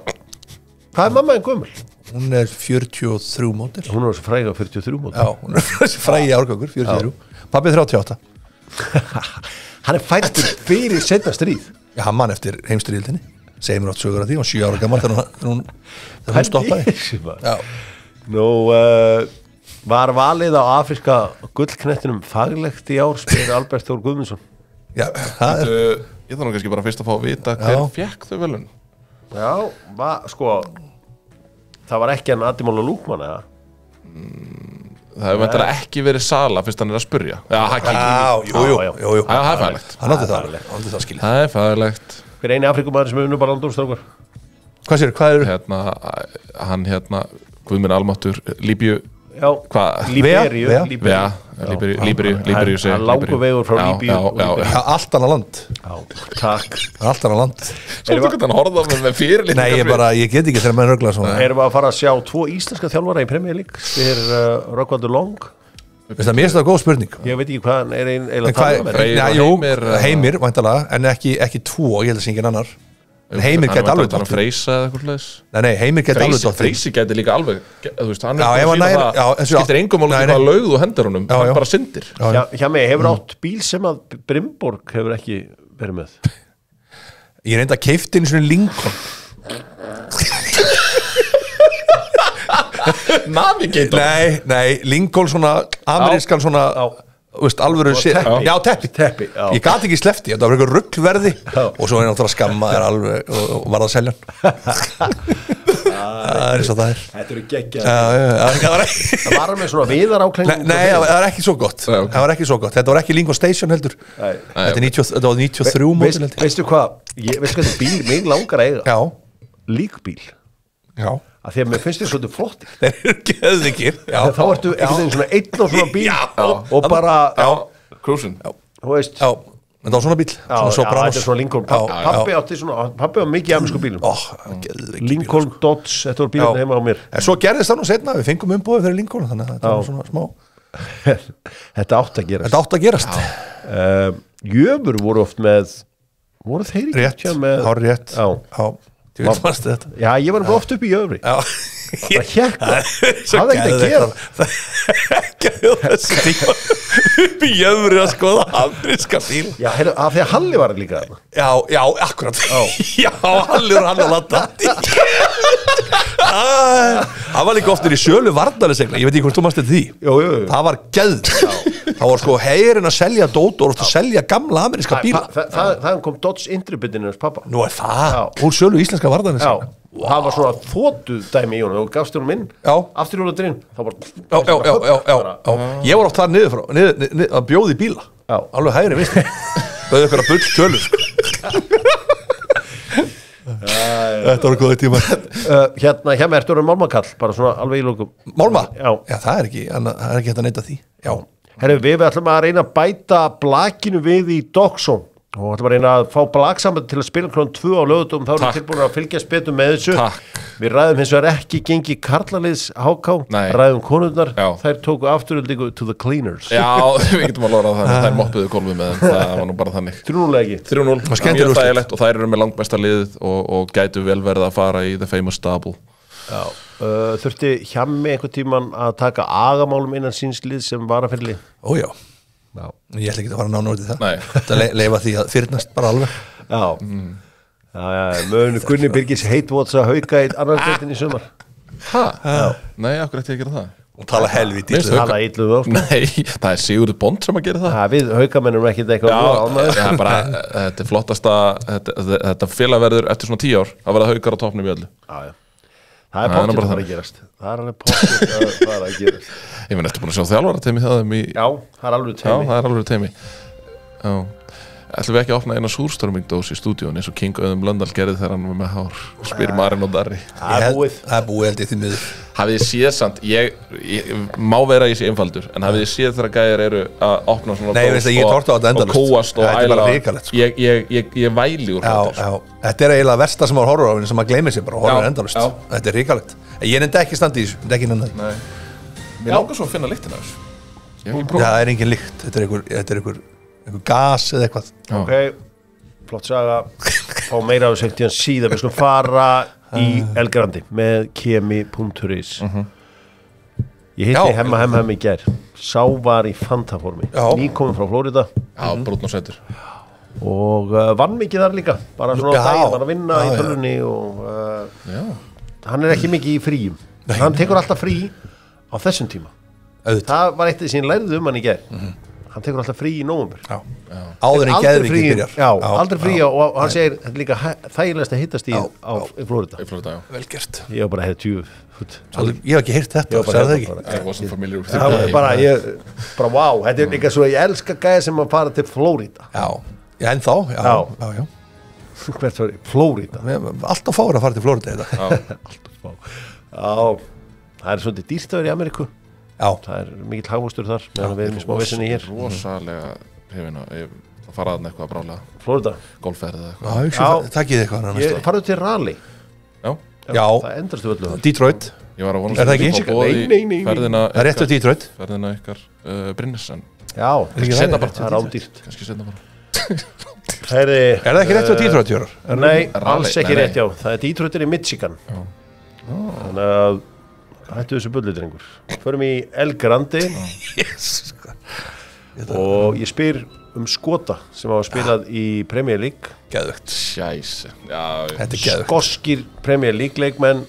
hvað er mamma en gömul? Hún 43 mótil. Hún svo fræg á 43 mótil. Já, hún fræg í árgangur, 43. Pabbi 38. Hann fættur fyrir seinna stríð. Já, hann mann eftir heimsstyrjöldinni. Segir mér átt sögur af því, hann 7 ára gammal þegar hún stoppaði. Já. Nú, var valið á afríska gullknettinum faglegt í ár, spyr Albert Þór Guðmundsson. Já, það Ég þarf nú kannski bara fyrst að fá að vita hver fékk þau velun. Já, sko, það var ekki hann Adimóla Lúkmann, eða? Það hefur væntanlega ekki verið Sala fyrst hann að spurja. Jú. Það er fæðilegt. Hann átti það skilja. Það er fæðilegt. Hver eini Afrikumæður sem hefur nú bara landúrstrákar? Hvað sér, hvað eru? Hann Guðminn Almáttur, Líbíu. Já, Líberíu. Líberíu segir. Langur vegur frá Líbíu. Já, allt annað land. Já, takk. Allt annað land. Svo þú getur hann horfað með fyrirlitningar. Nei, ég get ekki þegar maður rögla svona. Erum við að fara að sjá 2 íslenska þjálfara í Premier League? Spyr Rökkvaldur Long. Veist það, mér finnst það góð spurning. Ég veit ekki hvað hann eiginlega talað um. Heimir, væntanlega, en ekki 2, ég held að sé engin annar. Heimir gæti alveg dótt Freysa eða eitthvað slags. Nei, Heimir gæti alveg dótt Freysi gæti líka alveg, þú veist, hann skiptir engum máli hvaða lög þú hendur honum, hann bara syndir. Hjá mig, hefur átt bíl sem að Brimborg hefur ekki verið með? Ég reynda að keipti einu svona Lincoln. Navigator? Nei, Lincoln svona, amerískan svona, alvöru teppi. Ég gat ekki slefti, þetta var eitthvað ruglverði og svo er náttúrulega skamma alveg og varð að selja hann. Það er eins og það er. Þetta eru geggjað. Það var með svona viðaráklæðing. Nei, það var ekki svo gott. Það var ekki svo gott. Þetta var ekki Lincoln Station heldur. Þetta var 93 mótil heldur. Veistu hvað þetta bíl mig langar að eiga? Já. Líkbíl. Já. Að því að mér finnst þér svolítið flottir. Þeir eru geðvikir. Þá ertu einhvern veginn svona einn og svona bíl og bara cruising. Þú veist. Já, þetta var svona bíl. Þetta er svona Lincoln. Pappi átti mikið amerísku bílum. Lincoln Dodge, þetta var bílinn heima á mér. En svo gerðist það nú seinna, við fengum umbúið fyrir Lincoln, þannig að þetta var svona smá. Þetta átt að gerast. Jöfur voru oft með, voru þeir ekki með? Rétt. Já, ég var oft upp í Jöfri. Það hjekka. Það er ekkert að gera. Ekki að þessu tíma upp í Jöfri að skoða ameríska bíl. Já, af því að Halli var líka þarna. Já, akkurat. Já, Halli og hann að landa. Það var líka oftir í sölu varnarleysegla. Ég veit ekki hvort þú manst þetta því. Jú. Það var geð. Það var sko heyrinn að selja dótor og að selja gamla ameríska bíla. Það kom Dodge Intrepidinn hos pappa. Nú er það. Úr sölu íslenska varnarleysegla. Og það var svona þóttu dæmi í honum og gafst honum inn, afturhjóladurinn Já. Ég var oft þar niður frá að bjóði bíla. Alveg hægri vist. Bauði ykkur að bull tölur. Þetta var góðið tíma. Hérna ertu orðin málmakall, bara svona alveg í lókum. Málma? Já, það er ekki hægt að neita því. Já. Herru, við ætlum að reyna að bæta blakinu við í Dogsson og ætlum að reyna að fá blaksamband til að spila kl. 2 á lögutum, þá erum við tilbúin að fylgjast betur með þessu. Við ræðum hins vegar ekki gengi karlaliðs HK, ræðum konurnar, þær tóku afturöldingu to the cleaners. Já, við getum að lofa það, þær moppuðu gólfið með þeim, það var nú bara þannig. 3-0 ekki. 3-0, mjög þægilegt og þær eru með langbesta liðið og gætu vel verið að fara í the famous double. Já, þurfti Hjammi einhvern tíman að taka agamálum innan síns lið sem varafyrirlið? Ójá. Já. Ég ætla ekki að fara nána út í það. Þetta leifa því að fyrnast bara alveg. Já, mögunu Gunni Birgis heitvots að hauka í annar deildinni í sumar. Nei, akkur ætti ég að gera það. Og tala helviti ítlu. Tala ítlu þá. Nei, það er Sigurður Bond sem að gera það. Við haukamennum ekkert eitthvað. Já, bara, þetta er flottasta, þetta félagverður eftir svona 10 ár að vera haukar á toppnum í öllu. Já. Það er pottið að fara að gerast. Það er alveg pottið að fara að gerast. Ég finn eftir búin að sjá þjálfarateimi það í... Já, það er alveg teimi. Já, það er alveg teimi. Já. Ætlum við ekki að opna eina súrstörmingdós í stúdíun eins og King Auðum Blöndal gerði þegar hann var með hár og spyr Marin og Darri. Það er búið held ég því miður. Hafið þið séð samt, ég má vera í þessi einfaldur, en hafið þið séð þegar gæjar eru að opna svona dós og kóast og æla. Ég væli úr þetta. Þetta er eiginlega versta sem á horrorafinu sem að gleymi sér bara og horror endalust. Þetta er ríkalegt. Ég nefndi ekki standi í þessu, þetta er ekki nefndi. Mér langar svo að finna lyktina þessu. Það er engin lykt, þetta er einhver gas eða eitthvað. Ok, flott saga. Fá meira á þessu tíðan síðan. Við skulum fara í El Grandi með kemi.is Ég hitti Hemma í gær Sá var í fantaformi Nýkomin frá Flórida Já, brúnn og sætur Og vann mikið þar líka Bara svona á daginn, var að vinna í tölvunni Og hann ekki mikið í fríum Hann tekur alltaf frí á þessum tíma Það var eitt af því sem ég lærði hann í gær Hann tekur alltaf frí í nóvember Áður en geðvikið byrjar Já, aldrei frí og hann segir Þetta er líka þægilegast að hittast í Flórida Vel gert Ég var bara hefði 20 Ég hef ekki heyrt þetta, sagði það ekki I wasn't familiar with Það var bara wow Þetta er líka svo ég elska gæði sem að fara til Flórida Já, en þá Já. Hvert var ég? Flórida Alltaf fáur að fara til Flórida þetta Alltaf fá Já, það er svolítið dýrt að vera í Ameríku Já Það er mikill hagvöxtur þar meðan við erum í smá vissinni hér Rosalega hefina að fara að eitthvað brálega Flórida Golfferð eða eitthvað Já, takkið eitthvað Ég farið til Raleigh Já Það endrastu öllu Detroit Ég var að Er það ekki? Nei. Ferðina Það er rétt á Detroit Ferðina ykkar Brynnes en Já, seinna bara. það er ándýrt kannski setna bara Er það ekki rétt á Detroit, Jórar? Nei, alls Raleigh, ekki nei. rétt, já Það er Detroit í Michigan Þannig að hættu þessu bulli, drengur Förum í El Grandi Jesus Og ég spyr Skota sem hafa spilað í Premier League Geðvögt Sjæs Já, Þetta er geðvögt Skoskir Premier League leikmenn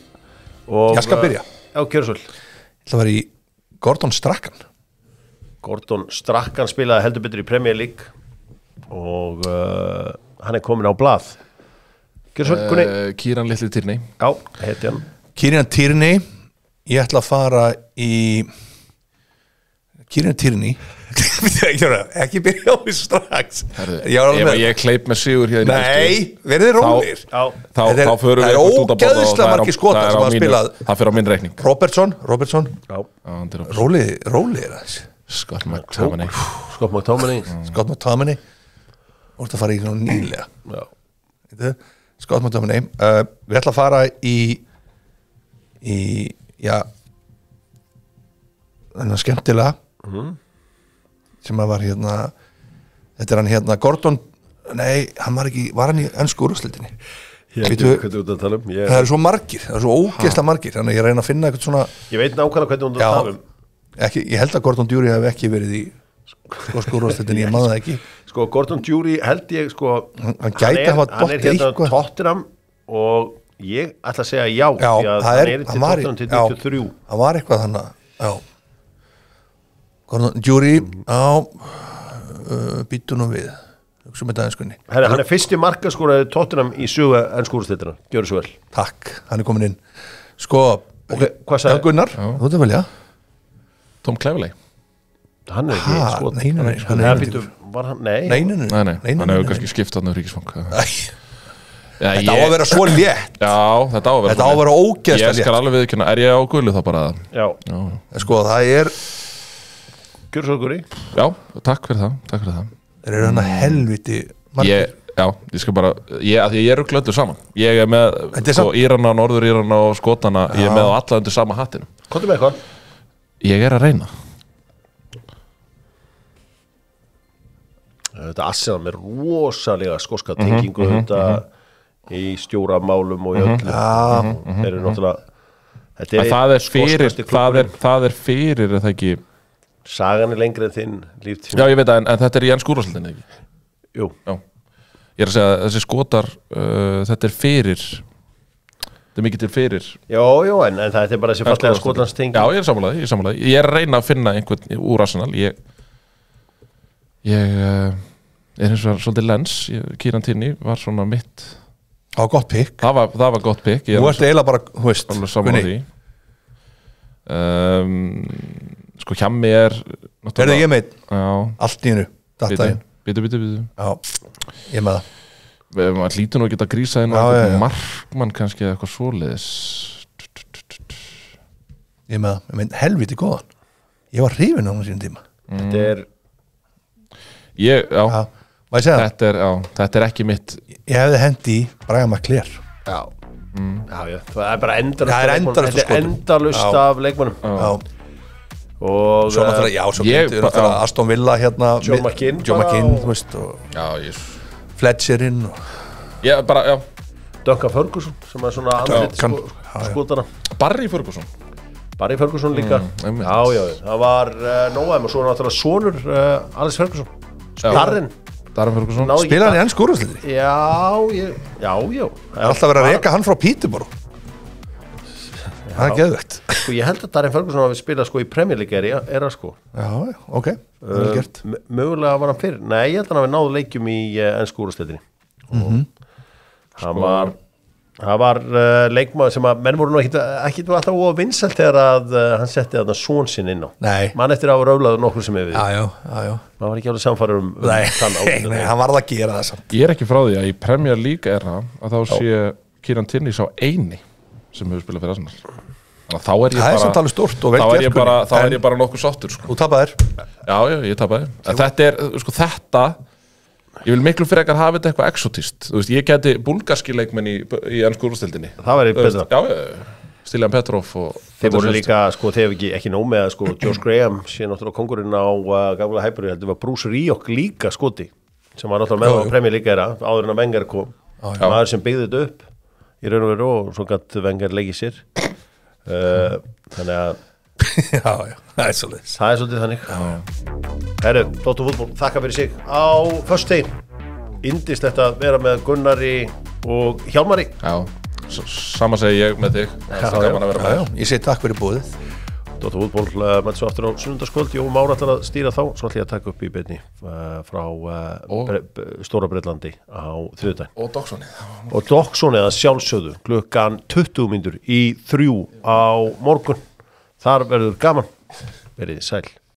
og, Ég skal byrja Já, gjörðu svo Ég ætla að vera í Gordon Strachan Gordon Strachan spilaði heldur betur í Premier League Og hann er komin á blað Gjörðu svo, Gunni Kieran Litli Tierney Já, heiti hann Kieran Tierney Ég ætla að fara í Kieran Tierney Ekki byrja á því strax Ef ég kleip með sigur hér Nei, verðið rólir Þá förum við ógeðslega margir skotar sem hafa spilað Það fyrir á minn reikning Robertson Róli er það Scott McTominay Scott McTominay Þú ert að fara í svona nýlega Scott McTominay Við ætla að fara í já þannig að skemmtilega sem að var hérna þetta er hann hérna Gordon nei, hann var hann í ennsku úrvalsdeildinni það eru svo margir, það eru svo ógeðslega margir þannig að ég reyna að finna eitthvað svona ég veit nákvæmlega hvernig hún tala ekki, ég held að Gordon Dury hef ekki verið í skosku úrvalsdeildinni, ég maður það ekki sko Gordon Dury held ég sko hann gæti að hafa hann er hérna Tottenham og ég ætla að segja já því að hann er til Tottenham til 93 hann var eitthvað þannig já Gordon Dury býtu nú við hugsa með daginskunni hann er fyrsti markaskoraði Tottenham í sögu ensku úrvalsdeildina, gjörðu svo vel takk, hann er komin inn sko, hvað sagði Gunnar, þú ert að velja Tom Cleverley hann er ekki skot nei, nei, hann hefur kannski skipt hann á ríkisfang þetta á að vera svo létt já, þetta á að vera ógeðslega létt ég skal alveg viðkynna, er ég á gulu þá bara já. Sko það er gjör svo guri já, takk fyrir það þeir eru hann að helviti margir ég skal bara ég eru glöður saman ég er með Írana, Norður Írana og Skotana ég er með á alla undir sama hattinu komdu með eitthvað ég er að reyna þetta Arsenal með rosalega skoska tengingu þetta í stjóramálum og í öllu þeir eru náttúrulega það er fyrir er það ekki sagan er lengri en þinn líftími já ég veit að en þetta er í enn skúrúrúslitin ekki jú já ég er að segja þessi skotar þetta er fyrir þetta er mikið til fyrir já en þetta er bara þessi fallega Skotlands tenging já ég er sammálaði ég er að reyna að finna einhvern úr Arsenal ég er eins og svolítið lens Kieran Tierney var svona mitt það var gott pick það var gott pick þú ert eiginlega bara alveg saman því sko hjá mig er verður ég meit allt í hennu Bítu já, ég með það maður hlýtur nú að geta grísað inn á markmann kannski eða eitthvað svoleiðis ég með það, ég meint helviti góðan ég var hrifinn á hann síðan tíma þetta er þetta er ekki mitt ég hefði hendi í Brian McClair já, það er bara endalust af leikmannum já og svo náttúrulega, svo getur Aston Villa hérna Joe McKinn þú veist og Fletcherinn já, bara, já Duncan Ferguson sem svona andlit skotana. Barry Ferguson líka já, það var Nóam og svo náttúrulega sonur Alex Ferguson Darren Ferguson Spilaði hann í ennsku úrvalsdeildinni? Já Það er alltaf verið að reka hann frá Peterborough Það er geðvegt Sko ég held að Darren Ferguson hafi spilað sko í Premier League er það sko Já, ok, vel gert Mögulega var hann fyrir, nei ég held að hann hafi náð leikjum í ennsku úrvalsdeildinni Það var leikmaður sem að menn voru nú ekki alltaf of vinsælt þegar að hann setti þarna son sinn inn á mann eftir að röflaðu nokkur sem við Já maður var ekki alveg samfæður Nei, hann varð að gera það samt Ég er ekki frá því að í Premier League að þá sé Kieran Tierney sá eini sem hefur spilað fyrir Arsenal Þannig að þá er ég bara samt alveg stórt og vel gert Þá er ég bara nokkuð sáttur sko. Þú tapaðir Já, ég tapaði Þetta er, sko þetta Ég vil miklu frekar hafa þetta eitthvað exotist Þú veist, ég geti búlgarski leikmenn í ennsku úrvalsdeildinni Það væri betra Já, Stilian Petrov Þeir voru líka, sko, þeir ekki nóg með sko, Josh Graham sé náttúrulega kongurinn á gamla Highbury, heldur var Bruce Rioch líka skoti, sem var náttúrulega með á Premier League áður en að Wenger kom maður sem byggði þetta upp í raun og veru og svo gætt Wenger leikið sér þannig að Já, það er svolítið þannig Herru, Dóttur fútból, þakka fyrir sig á föstudegi, yndist þetta að vera með Gunnari og Hjálmari Já, sama segi ég með þig Það er gaman að vera með Ég segi takk fyrir búið Dóttur fútból mætti svo aftur á sunnudagskvöld Jón Már ætlar að stýra þá, svo ætla ég að taka upp í beinni frá Stóra Bretlandi á þriðjudaginn og Docksoni að sjálfsögðu klukkan 20 mínútur í 3 á morgun Þar verður gaman, verið sæl